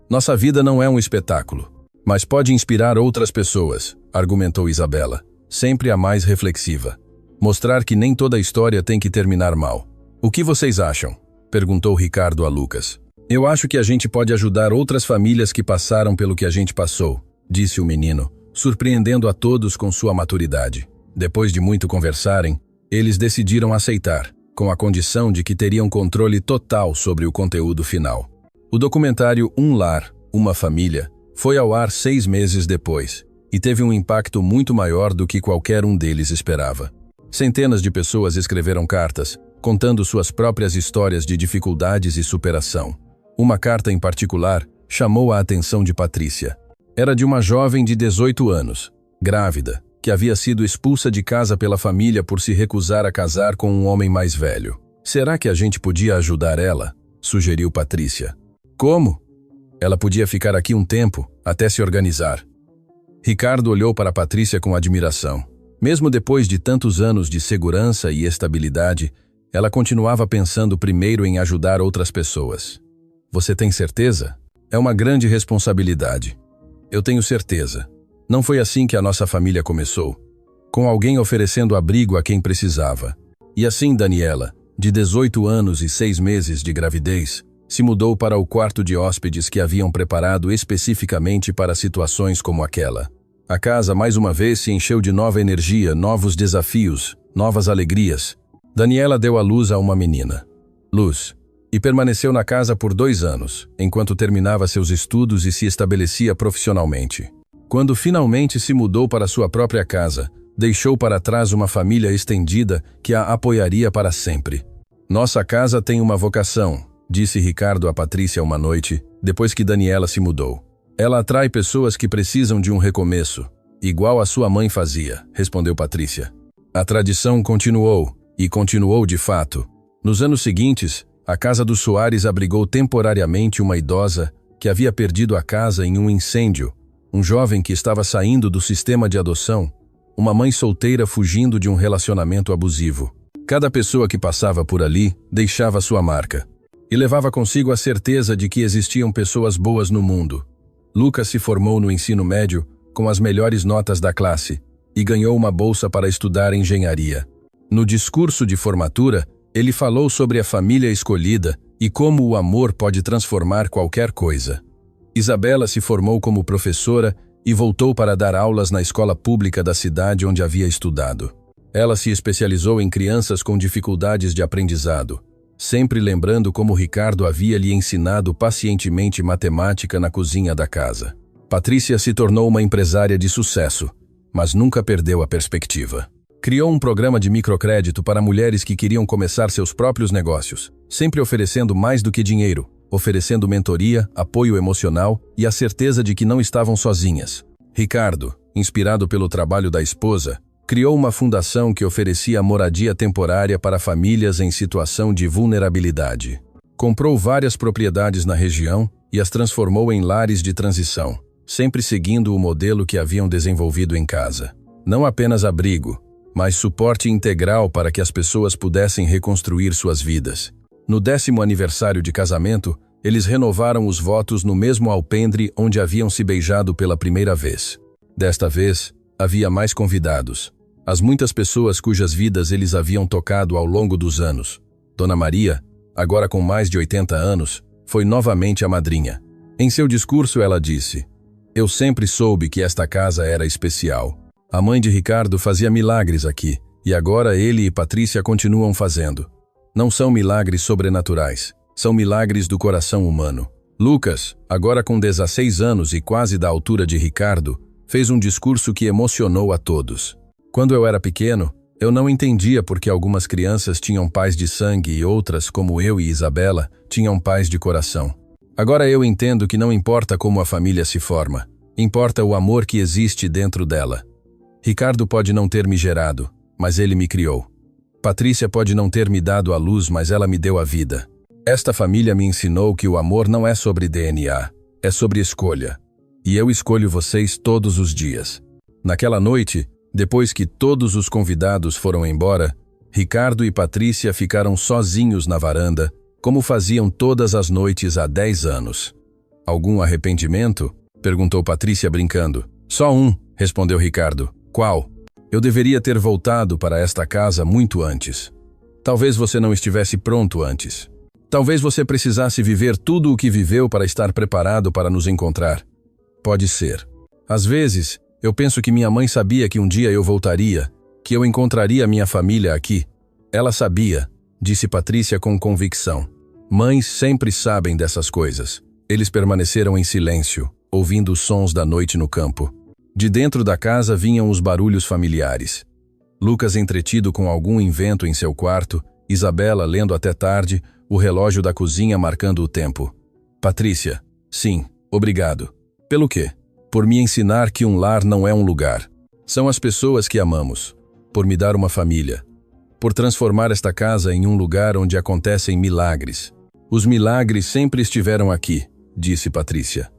Speaker 1: Nossa vida não é um espetáculo, mas pode inspirar outras pessoas, argumentou Isabela, sempre a mais reflexiva. Mostrar que nem toda história tem que terminar mal. O que vocês acham? Perguntou Ricardo a Lucas. Eu acho que a gente pode ajudar outras famílias que passaram pelo que a gente passou, disse o menino, surpreendendo a todos com sua maturidade. Depois de muito conversarem, eles decidiram aceitar, com a condição de que teriam controle total sobre o conteúdo final. O documentário Um Lar, Uma Família foi ao ar 6 meses depois e teve um impacto muito maior do que qualquer um deles esperava. Centenas de pessoas escreveram cartas, contando suas próprias histórias de dificuldades e superação. Uma carta em particular chamou a atenção de Patrícia. Era de uma jovem de 18 anos, grávida, que havia sido expulsa de casa pela família por se recusar a casar com um homem mais velho. Será que a gente podia ajudar ela? Sugeriu Patrícia. Como? Ela podia ficar aqui um tempo, até se organizar. Ricardo olhou para Patrícia com admiração. Mesmo depois de tantos anos de segurança e estabilidade, ela continuava pensando primeiro em ajudar outras pessoas. Você tem certeza? É uma grande responsabilidade. Eu tenho certeza. Não foi assim que a nossa família começou, com alguém oferecendo abrigo a quem precisava. E assim Daniela, de 18 anos e 6 meses de gravidez, se mudou para o quarto de hóspedes que haviam preparado especificamente para situações como aquela. A casa mais uma vez se encheu de nova energia, novos desafios, novas alegrias. Daniela deu à luz a uma menina, Luz, e permaneceu na casa por 2 anos, enquanto terminava seus estudos e se estabelecia profissionalmente. Quando finalmente se mudou para sua própria casa, deixou para trás uma família estendida que a apoiaria para sempre. Nossa casa tem uma vocação, disse Ricardo a Patrícia uma noite, depois que Daniela se mudou. Ela atrai pessoas que precisam de um recomeço, igual a sua mãe fazia, respondeu Patrícia. A tradição continuou, e continuou de fato. Nos anos seguintes, a casa dos Soares abrigou temporariamente uma idosa que havia perdido a casa em um incêndio, um jovem que estava saindo do sistema de adoção, uma mãe solteira fugindo de um relacionamento abusivo. Cada pessoa que passava por ali deixava sua marca e levava consigo a certeza de que existiam pessoas boas no mundo. Lucas se formou no ensino médio com as melhores notas da classe e ganhou uma bolsa para estudar engenharia. No discurso de formatura, ele falou sobre a família escolhida e como o amor pode transformar qualquer coisa. Isabela se formou como professora e voltou para dar aulas na escola pública da cidade onde havia estudado. Ela se especializou em crianças com dificuldades de aprendizado, sempre lembrando como Ricardo havia lhe ensinado pacientemente matemática na cozinha da casa. Patrícia se tornou uma empresária de sucesso, mas nunca perdeu a perspectiva. Criou um programa de microcrédito para mulheres que queriam começar seus próprios negócios, sempre oferecendo mais do que dinheiro, oferecendo mentoria, apoio emocional e a certeza de que não estavam sozinhas. Ricardo, inspirado pelo trabalho da esposa, criou uma fundação que oferecia moradia temporária para famílias em situação de vulnerabilidade. Comprou várias propriedades na região e as transformou em lares de transição, sempre seguindo o modelo que haviam desenvolvido em casa. Não apenas abrigo, mas suporte integral para que as pessoas pudessem reconstruir suas vidas. No 10º aniversário de casamento, eles renovaram os votos no mesmo alpendre onde haviam se beijado pela primeira vez. Desta vez, havia mais convidados. As muitas pessoas cujas vidas eles haviam tocado ao longo dos anos. Dona Maria, agora com mais de 80 anos, foi novamente a madrinha. Em seu discurso ela disse: "Eu sempre soube que esta casa era especial. A mãe de Ricardo fazia milagres aqui, e agora ele e Patrícia continuam fazendo. Não são milagres sobrenaturais, são milagres do coração humano." Lucas, agora com 16 anos e quase da altura de Ricardo, fez um discurso que emocionou a todos. "Quando eu era pequeno, eu não entendia por que algumas crianças tinham pais de sangue e outras, como eu e Isabela, tinham pais de coração. Agora eu entendo que não importa como a família se forma, importa o amor que existe dentro dela. Ricardo pode não ter me gerado, mas ele me criou. Patrícia pode não ter me dado a luz, mas ela me deu a vida. Esta família me ensinou que o amor não é sobre DNA, é sobre escolha. E eu escolho vocês todos os dias." Naquela noite, depois que todos os convidados foram embora, Ricardo e Patrícia ficaram sozinhos na varanda, como faziam todas as noites há 10 anos. "Algum arrependimento?" perguntou Patrícia brincando. "Só um", respondeu Ricardo. "Qual?" "Eu deveria ter voltado para esta casa muito antes. Talvez você não estivesse pronto antes. Talvez você precisasse viver tudo o que viveu para estar preparado para nos encontrar. Pode ser. Às vezes, eu penso que minha mãe sabia que um dia eu voltaria, que eu encontraria minha família aqui. Ela sabia", disse Patrícia com convicção. Mães sempre sabem dessas coisas. Eles permaneceram em silêncio, ouvindo os sons da noite no campo. De dentro da casa vinham os barulhos familiares. Lucas entretido com algum invento em seu quarto, Isabela lendo até tarde, o relógio da cozinha marcando o tempo. Patrícia: "Sim, obrigado." "Pelo quê?" "Por me ensinar que um lar não é um lugar. São as pessoas que amamos. Por me dar uma família. Por transformar esta casa em um lugar onde acontecem milagres." "Os milagres sempre estiveram aqui", disse Patrícia.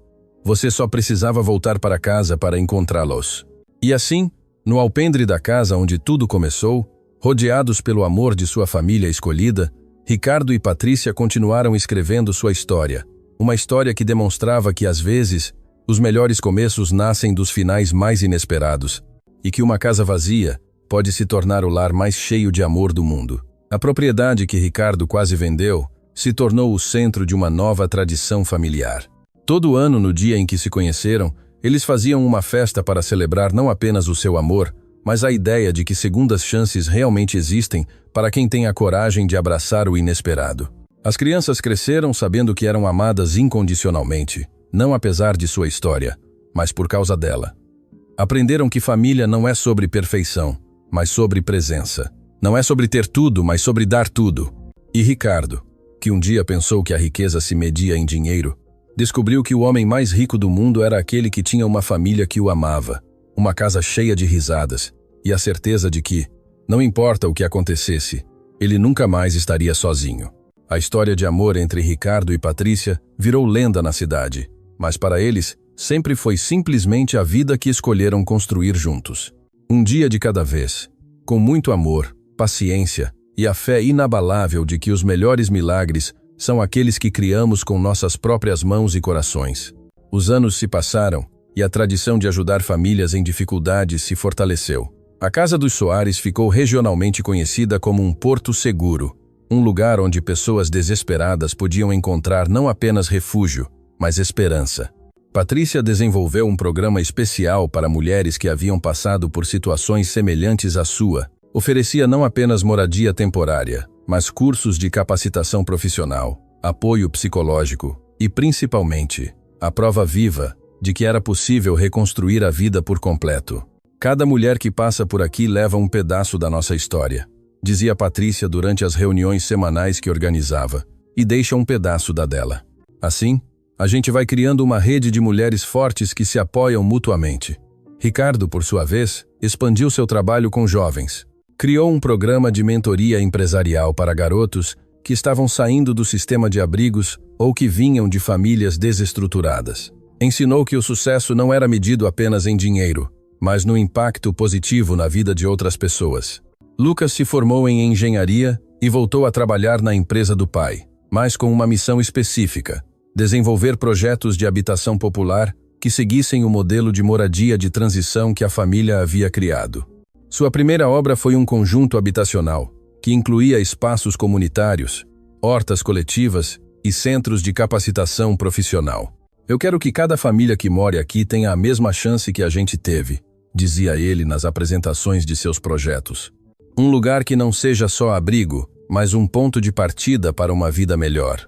Speaker 1: "Você só precisava voltar para casa para encontrá-los." E assim, no alpendre da casa onde tudo começou, rodeados pelo amor de sua família escolhida, Ricardo e Patrícia continuaram escrevendo sua história. Uma história que demonstrava que, às vezes, os melhores começos nascem dos finais mais inesperados, e que uma casa vazia pode se tornar o lar mais cheio de amor do mundo. A propriedade que Ricardo quase vendeu se tornou o centro de uma nova tradição familiar. Todo ano, no dia em que se conheceram, eles faziam uma festa para celebrar não apenas o seu amor, mas a ideia de que segundas chances realmente existem para quem tem a coragem de abraçar o inesperado. As crianças cresceram sabendo que eram amadas incondicionalmente, não apesar de sua história, mas por causa dela. Aprenderam que família não é sobre perfeição, mas sobre presença. Não é sobre ter tudo, mas sobre dar tudo. E Ricardo, que um dia pensou que a riqueza se media em dinheiro, descobriu que o homem mais rico do mundo era aquele que tinha uma família que o amava, uma casa cheia de risadas, e a certeza de que, não importa o que acontecesse, ele nunca mais estaria sozinho. A história de amor entre Ricardo e Patrícia virou lenda na cidade, mas para eles sempre foi simplesmente a vida que escolheram construir juntos. Um dia de cada vez, com muito amor, paciência e a fé inabalável de que os melhores milagres são aqueles que criamos com nossas próprias mãos e corações. Os anos se passaram e a tradição de ajudar famílias em dificuldades se fortaleceu. A Casa dos Soares ficou regionalmente conhecida como um porto seguro, um lugar onde pessoas desesperadas podiam encontrar não apenas refúgio, mas esperança. Patrícia desenvolveu um programa especial para mulheres que haviam passado por situações semelhantes à sua. Oferecia não apenas moradia temporária, mas cursos de capacitação profissional, apoio psicológico e, principalmente, a prova viva de que era possível reconstruir a vida por completo. Cada mulher que passa por aqui leva um pedaço da nossa história, dizia Patrícia durante as reuniões semanais que organizava, e deixa um pedaço da dela. Assim, a gente vai criando uma rede de mulheres fortes que se apoiam mutuamente. Ricardo, por sua vez, expandiu seu trabalho com jovens. Criou um programa de mentoria empresarial para garotos que estavam saindo do sistema de abrigos ou que vinham de famílias desestruturadas. Ensinou que o sucesso não era medido apenas em dinheiro, mas no impacto positivo na vida de outras pessoas. Lucas se formou em engenharia e voltou a trabalhar na empresa do pai, mas com uma missão específica: desenvolver projetos de habitação popular que seguissem o modelo de moradia de transição que a família havia criado. Sua primeira obra foi um conjunto habitacional, que incluía espaços comunitários, hortas coletivas e centros de capacitação profissional. Eu quero que cada família que more aqui tenha a mesma chance que a gente teve, dizia ele nas apresentações de seus projetos. Um lugar que não seja só abrigo, mas um ponto de partida para uma vida melhor.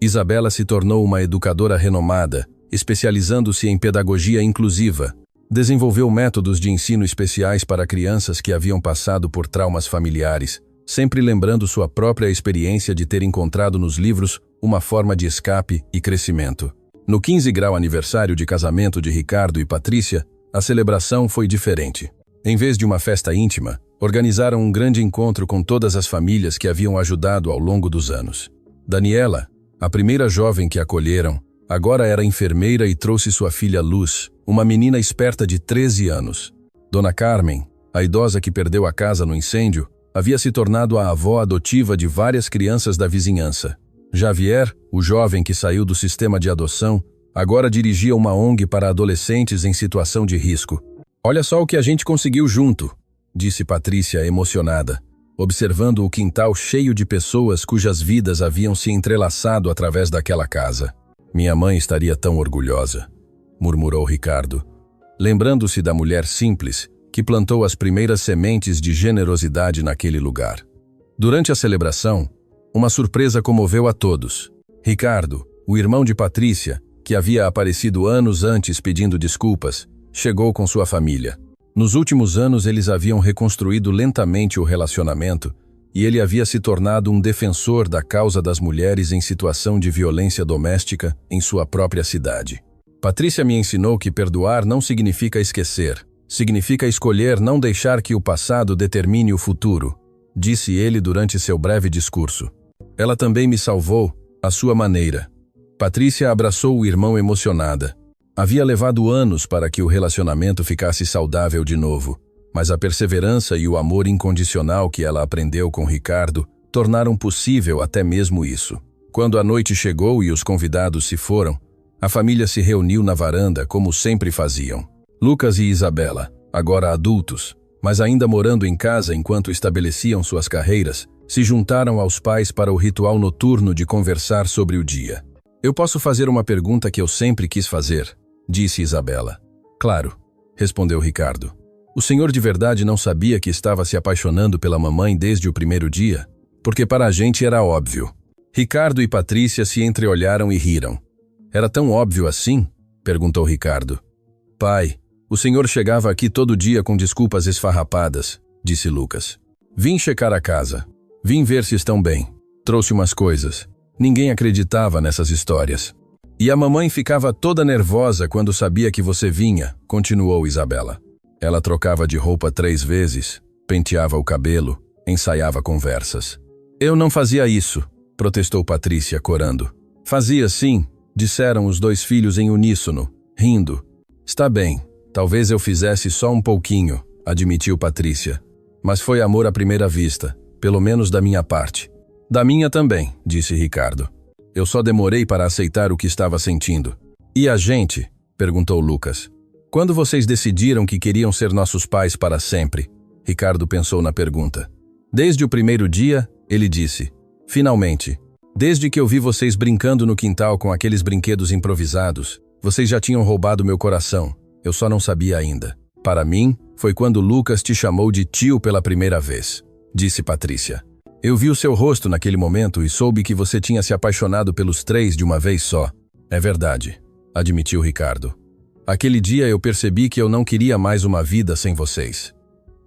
Speaker 1: Isabela se tornou uma educadora renomada, especializando-se em pedagogia inclusiva. Desenvolveu métodos de ensino especiais para crianças que haviam passado por traumas familiares, sempre lembrando sua própria experiência de ter encontrado nos livros uma forma de escape e crescimento. No 15 grau aniversário de casamento de Ricardo e Patrícia, a celebração foi diferente. Em vez de uma festa íntima, organizaram um grande encontro com todas as famílias que haviam ajudado ao longo dos anos. Daniela, a primeira jovem que acolheram, agora era enfermeira e trouxe sua filha Luz, uma menina esperta de 13 anos. Dona Carmen, a idosa que perdeu a casa no incêndio, havia se tornado a avó adotiva de várias crianças da vizinhança. Javier, o jovem que saiu do sistema de adoção, agora dirigia uma ONG para adolescentes em situação de risco. Olha só o que a gente conseguiu junto, disse Patrícia emocionada, observando o quintal cheio de pessoas cujas vidas haviam se entrelaçado através daquela casa. Minha mãe estaria tão orgulhosa, murmurou Ricardo, lembrando-se da mulher simples que plantou as primeiras sementes de generosidade naquele lugar. Durante a celebração, uma surpresa comoveu a todos. Ricardo, o irmão de Patrícia, que havia aparecido anos antes pedindo desculpas, chegou com sua família. Nos últimos anos eles haviam reconstruído lentamente o relacionamento e ele havia se tornado um defensor da causa das mulheres em situação de violência doméstica em sua própria cidade. Patrícia me ensinou que perdoar não significa esquecer, significa escolher não deixar que o passado determine o futuro, disse ele durante seu breve discurso. Ela também me salvou, à sua maneira. Patrícia abraçou o irmão emocionada. Havia levado anos para que o relacionamento ficasse saudável de novo, mas a perseverança e o amor incondicional que ela aprendeu com Ricardo tornaram possível até mesmo isso. Quando a noite chegou e os convidados se foram, a família se reuniu na varanda como sempre faziam. Lucas e Isabela, agora adultos, mas ainda morando em casa enquanto estabeleciam suas carreiras, se juntaram aos pais para o ritual noturno de conversar sobre o dia. Eu posso fazer uma pergunta que eu sempre quis fazer, disse Isabela. Claro, respondeu Ricardo. O senhor de verdade não sabia que estava se apaixonando pela mamãe desde o primeiro dia? Porque para a gente era óbvio. Ricardo e Patrícia se entreolharam e riram. Era tão óbvio assim? Perguntou Ricardo. Pai, o senhor chegava aqui todo dia com desculpas esfarrapadas, disse Lucas. Vim checar a casa. Vim ver se estão bem. Trouxe umas coisas. Ninguém acreditava nessas histórias. E a mamãe ficava toda nervosa quando sabia que você vinha, continuou Isabela. Ela trocava de roupa 3 vezes, penteava o cabelo, ensaiava conversas. Eu não fazia isso, protestou Patrícia, corando. Fazia sim, disseram os 2 filhos em uníssono, rindo. Está bem, talvez eu fizesse só um pouquinho, admitiu Patrícia. Mas foi amor à primeira vista, pelo menos da minha parte. Da minha também, disse Ricardo. Eu só demorei para aceitar o que estava sentindo. E a gente? Perguntou Lucas. Quando vocês decidiram que queriam ser nossos pais para sempre? Ricardo pensou na pergunta. Desde o primeiro dia, ele disse. Finalmente. Desde que eu vi vocês brincando no quintal com aqueles brinquedos improvisados, vocês já tinham roubado meu coração. Eu só não sabia ainda. Para mim, foi quando Lucas te chamou de tio pela primeira vez, disse Patrícia. Eu vi o seu rosto naquele momento e soube que você tinha se apaixonado pelos três de uma vez só. É verdade, admitiu Ricardo. Aquele dia eu percebi que eu não queria mais uma vida sem vocês.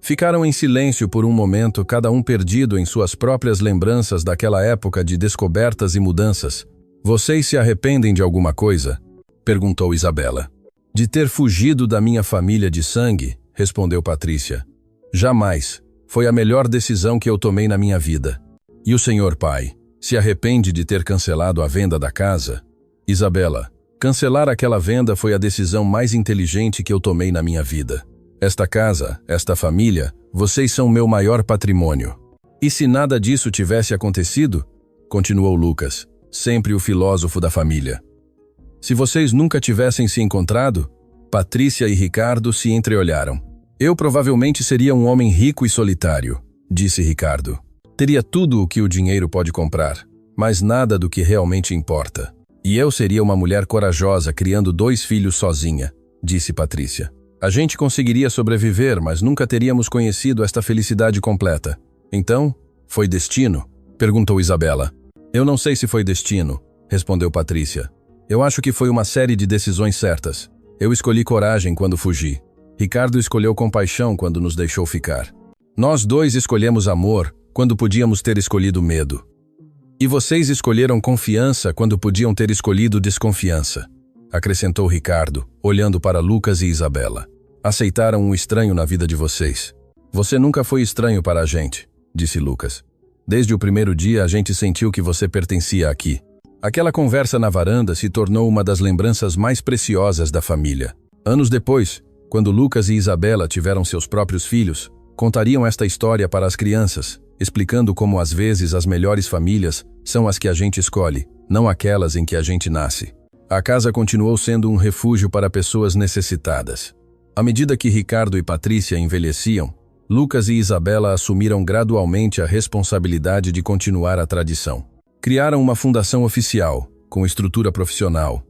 Speaker 1: Ficaram em silêncio por um momento, cada um perdido em suas próprias lembranças daquela época de descobertas e mudanças. Vocês se arrependem de alguma coisa? Perguntou Isabela. De ter fugido da minha família de sangue, respondeu Patrícia. Jamais. Foi a melhor decisão que eu tomei na minha vida. E o senhor pai, se arrepende de ter cancelado a venda da casa? Isabela, cancelar aquela venda foi a decisão mais inteligente que eu tomei na minha vida. Esta casa, esta família, vocês são meu maior patrimônio. E se nada disso tivesse acontecido? Continuou Lucas, sempre o filósofo da família. Se vocês nunca tivessem se encontrado, Patrícia e Ricardo se entreolharam. Eu provavelmente seria um homem rico e solitário, disse Ricardo. Teria tudo o que o dinheiro pode comprar, mas nada do que realmente importa. E eu seria uma mulher corajosa criando 2 filhos sozinha, disse Patrícia. A gente conseguiria sobreviver, mas nunca teríamos conhecido esta felicidade completa. Então, foi destino? Perguntou Isabela. Eu não sei se foi destino, respondeu Patrícia. Eu acho que foi uma série de decisões certas. Eu escolhi coragem quando fugi. Ricardo escolheu compaixão quando nos deixou ficar. Nós dois escolhemos amor quando podíamos ter escolhido medo. E vocês escolheram confiança quando podiam ter escolhido desconfiança, acrescentou Ricardo, olhando para Lucas e Isabela. Aceitaram um estranho na vida de vocês. Você nunca foi estranho para a gente, disse Lucas. Desde o primeiro dia a gente sentiu que você pertencia aqui. Aquela conversa na varanda se tornou uma das lembranças mais preciosas da família. Anos depois, quando Lucas e Isabela tiveram seus próprios filhos, contariam esta história para as crianças, explicando como às vezes as melhores famílias são as que a gente escolhe, não aquelas em que a gente nasce. A casa continuou sendo um refúgio para pessoas necessitadas. À medida que Ricardo e Patrícia envelheciam, Lucas e Isabela assumiram gradualmente a responsabilidade de continuar a tradição. Criaram uma fundação oficial, com estrutura profissional,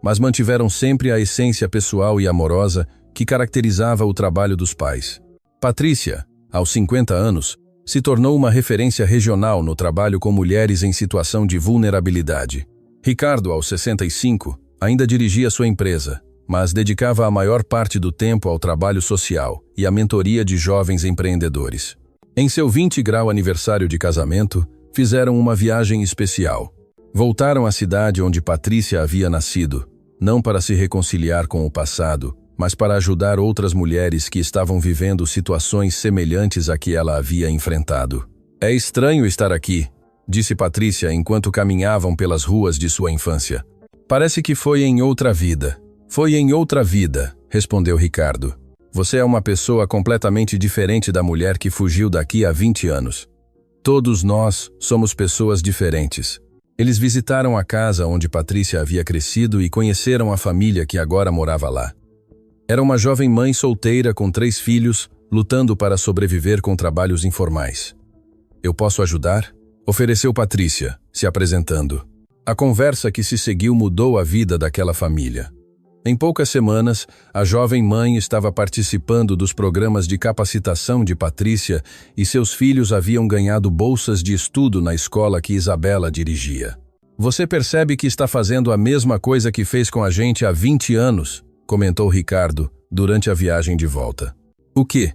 Speaker 1: mas mantiveram sempre a essência pessoal e amorosa que caracterizava o trabalho dos pais. Patrícia, aos 50 anos, se tornou uma referência regional no trabalho com mulheres em situação de vulnerabilidade. Ricardo, aos 65, ainda dirigia sua empresa, mas dedicava a maior parte do tempo ao trabalho social e à mentoria de jovens empreendedores. Em seu 20º aniversário de casamento, fizeram uma viagem especial. Voltaram à cidade onde Patrícia havia nascido, não para se reconciliar com o passado, mas para ajudar outras mulheres que estavam vivendo situações semelhantes à que ela havia enfrentado. É estranho estar aqui, disse Patrícia enquanto caminhavam pelas ruas de sua infância. Parece que foi em outra vida. Foi em outra vida, respondeu Ricardo. Você é uma pessoa completamente diferente da mulher que fugiu daqui há 20 anos. Todos nós somos pessoas diferentes. Eles visitaram a casa onde Patrícia havia crescido e conheceram a família que agora morava lá. Era uma jovem mãe solteira com 3 filhos, lutando para sobreviver com trabalhos informais. Eu posso ajudar? Ofereceu Patrícia, se apresentando. A conversa que se seguiu mudou a vida daquela família. Em poucas semanas, a jovem mãe estava participando dos programas de capacitação de Patrícia e seus filhos haviam ganhado bolsas de estudo na escola que Isabela dirigia. Você percebe que está fazendo a mesma coisa que fez com a gente há 20 anos, comentou Ricardo durante a viagem de volta. O quê?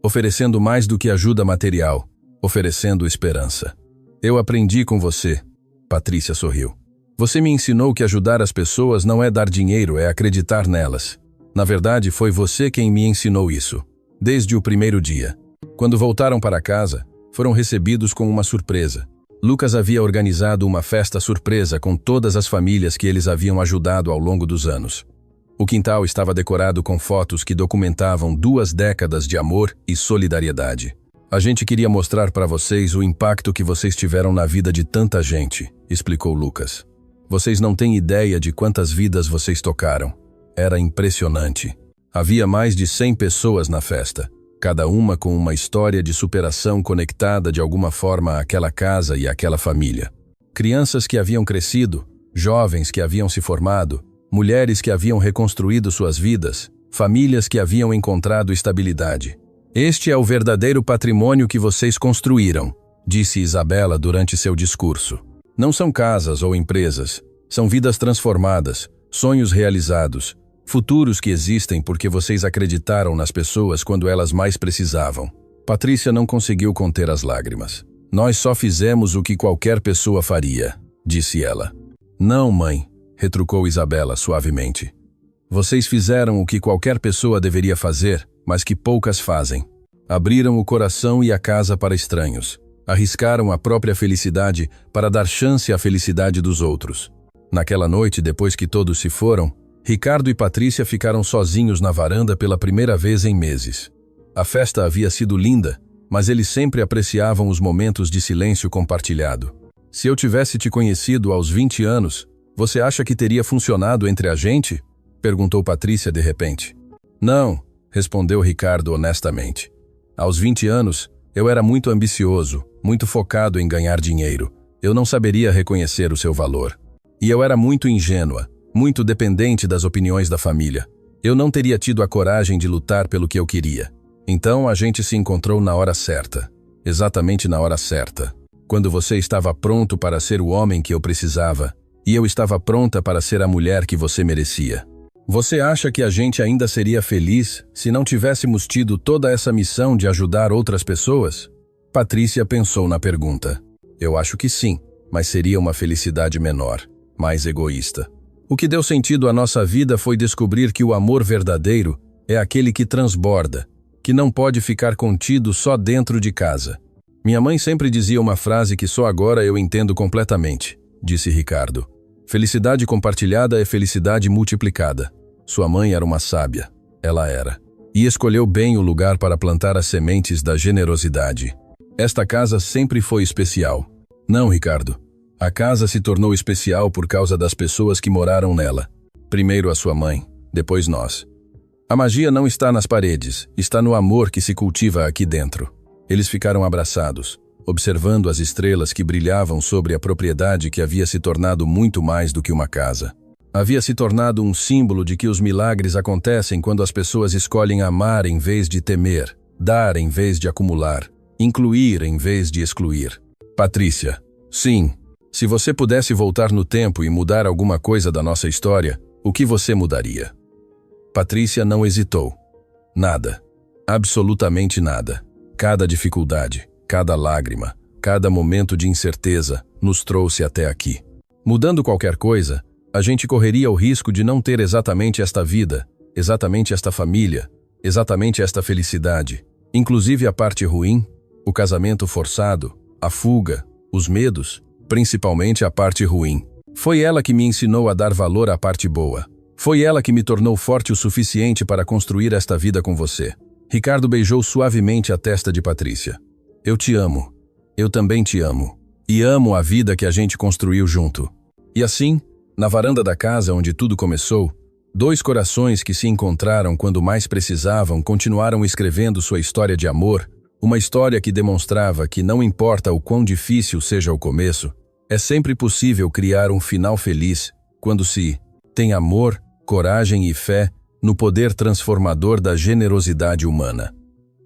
Speaker 1: Oferecendo mais do que ajuda material, oferecendo esperança. Eu aprendi com você, Patrícia sorriu. Você me ensinou que ajudar as pessoas não é dar dinheiro, é acreditar nelas. Na verdade, foi você quem me ensinou isso, desde o primeiro dia. Quando voltaram para casa, foram recebidos com uma surpresa. Lucas havia organizado uma festa surpresa com todas as famílias que eles haviam ajudado ao longo dos anos. O quintal estava decorado com fotos que documentavam 2 décadas de amor e solidariedade. A gente queria mostrar para vocês o impacto que vocês tiveram na vida de tanta gente, explicou Lucas. Vocês não têm ideia de quantas vidas vocês tocaram. Era impressionante. Havia mais de 100 pessoas na festa, cada uma com uma história de superação conectada de alguma forma àquela casa e àquela família. Crianças que haviam crescido, jovens que haviam se formado, mulheres que haviam reconstruído suas vidas, famílias que haviam encontrado estabilidade. Este é o verdadeiro patrimônio que vocês construíram, disse Isabela durante seu discurso. Não são casas ou empresas, são vidas transformadas, sonhos realizados, futuros que existem porque vocês acreditaram nas pessoas quando elas mais precisavam. Patrícia não conseguiu conter as lágrimas. Nós só fizemos o que qualquer pessoa faria, disse ela. Não, mãe, retrucou Isabela suavemente. Vocês fizeram o que qualquer pessoa deveria fazer, mas que poucas fazem. Abriram o coração e a casa para estranhos. Arriscaram a própria felicidade para dar chance à felicidade dos outros. Naquela noite, depois que todos se foram, Ricardo e Patrícia ficaram sozinhos na varanda pela primeira vez em meses. A festa havia sido linda, mas eles sempre apreciavam os momentos de silêncio compartilhado. Se eu tivesse te conhecido aos 20 anos, você acha que teria funcionado entre a gente? Perguntou Patrícia de repente. Não, respondeu Ricardo honestamente. Aos 20 anos, eu era muito ambicioso, muito focado em ganhar dinheiro. Eu não saberia reconhecer o seu valor. E eu era muito ingênua, muito dependente das opiniões da família. Eu não teria tido a coragem de lutar pelo que eu queria. Então a gente se encontrou na hora certa. Exatamente na hora certa. Quando você estava pronto para ser o homem que eu precisava, e eu estava pronta para ser a mulher que você merecia. Você acha que a gente ainda seria feliz se não tivéssemos tido toda essa missão de ajudar outras pessoas? Patrícia pensou na pergunta. Eu acho que sim, mas seria uma felicidade menor, mais egoísta. O que deu sentido à nossa vida foi descobrir que o amor verdadeiro é aquele que transborda, que não pode ficar contido só dentro de casa. Minha mãe sempre dizia uma frase que só agora eu entendo completamente, disse Ricardo. Felicidade compartilhada é felicidade multiplicada. Sua mãe era uma sábia. Ela era. E escolheu bem o lugar para plantar as sementes da generosidade. Esta casa sempre foi especial. Não, Ricardo. A casa se tornou especial por causa das pessoas que moraram nela. Primeiro a sua mãe, depois nós. A magia não está nas paredes, está no amor que se cultiva aqui dentro. Eles ficaram abraçados, observando as estrelas que brilhavam sobre a propriedade que havia se tornado muito mais do que uma casa. Havia se tornado um símbolo de que os milagres acontecem quando as pessoas escolhem amar em vez de temer, dar em vez de acumular, incluir em vez de excluir. Patrícia, sim, se você pudesse voltar no tempo e mudar alguma coisa da nossa história, o que você mudaria? Patrícia não hesitou. Nada. Absolutamente nada. Cada dificuldade, cada lágrima, cada momento de incerteza nos trouxe até aqui. Mudando qualquer coisa, a gente correria o risco de não ter exatamente esta vida, exatamente esta família, exatamente esta felicidade, inclusive a parte ruim, o casamento forçado, a fuga, os medos, principalmente a parte ruim. Foi ela que me ensinou a dar valor à parte boa. Foi ela que me tornou forte o suficiente para construir esta vida com você. Ricardo beijou suavemente a testa de Patrícia. Eu te amo. Eu também te amo. E amo a vida que a gente construiu junto. E assim, na varanda da casa onde tudo começou, dois corações que se encontraram quando mais precisavam continuaram escrevendo sua história de amor, uma história que demonstrava que não importa o quão difícil seja o começo, é sempre possível criar um final feliz quando se tem amor, coragem e fé no poder transformador da generosidade humana.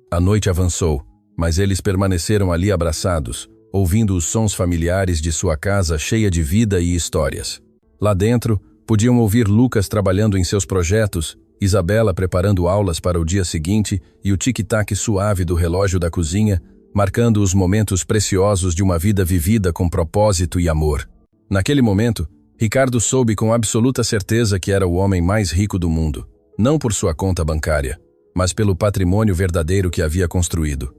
Speaker 1: A noite avançou, mas eles permaneceram ali abraçados, ouvindo os sons familiares de sua casa cheia de vida e histórias. Lá dentro, podiam ouvir Lucas trabalhando em seus projetos, Isabela preparando aulas para o dia seguinte e o tic-tac suave do relógio da cozinha, marcando os momentos preciosos de uma vida vivida com propósito e amor. Naquele momento, Ricardo soube com absoluta certeza que era o homem mais rico do mundo, não por sua conta bancária, mas pelo patrimônio verdadeiro que havia construído.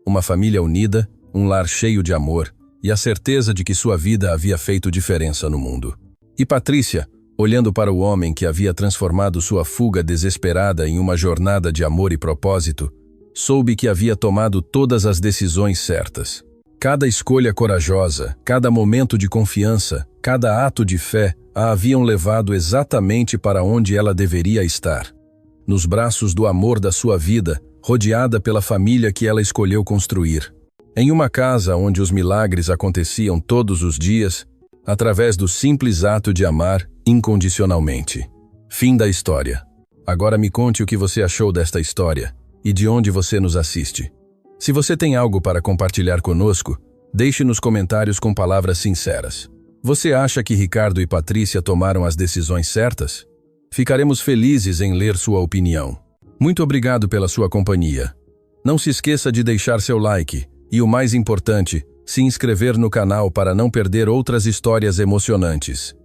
Speaker 1: Uma família unida, um lar cheio de amor e a certeza de que sua vida havia feito diferença no mundo. E Patrícia, olhando para o homem que havia transformado sua fuga desesperada em uma jornada de amor e propósito, soube que havia tomado todas as decisões certas. Cada escolha corajosa, cada momento de confiança, cada ato de fé a haviam levado exatamente para onde ela deveria estar. Nos braços do amor da sua vida, rodeada pela família que ela escolheu construir. Em uma casa onde os milagres aconteciam todos os dias, através do simples ato de amar incondicionalmente. Fim da história. Agora me conte o que você achou desta história e de onde você nos assiste. Se você tem algo para compartilhar conosco, Deixe nos comentários com palavras sinceras. Você acha que Ricardo e Patrícia tomaram as decisões certas? Ficaremos felizes em ler sua opinião. Muito obrigado pela sua companhia. Não se esqueça de deixar seu like e, o mais importante, se inscrever no canal para não perder outras histórias emocionantes.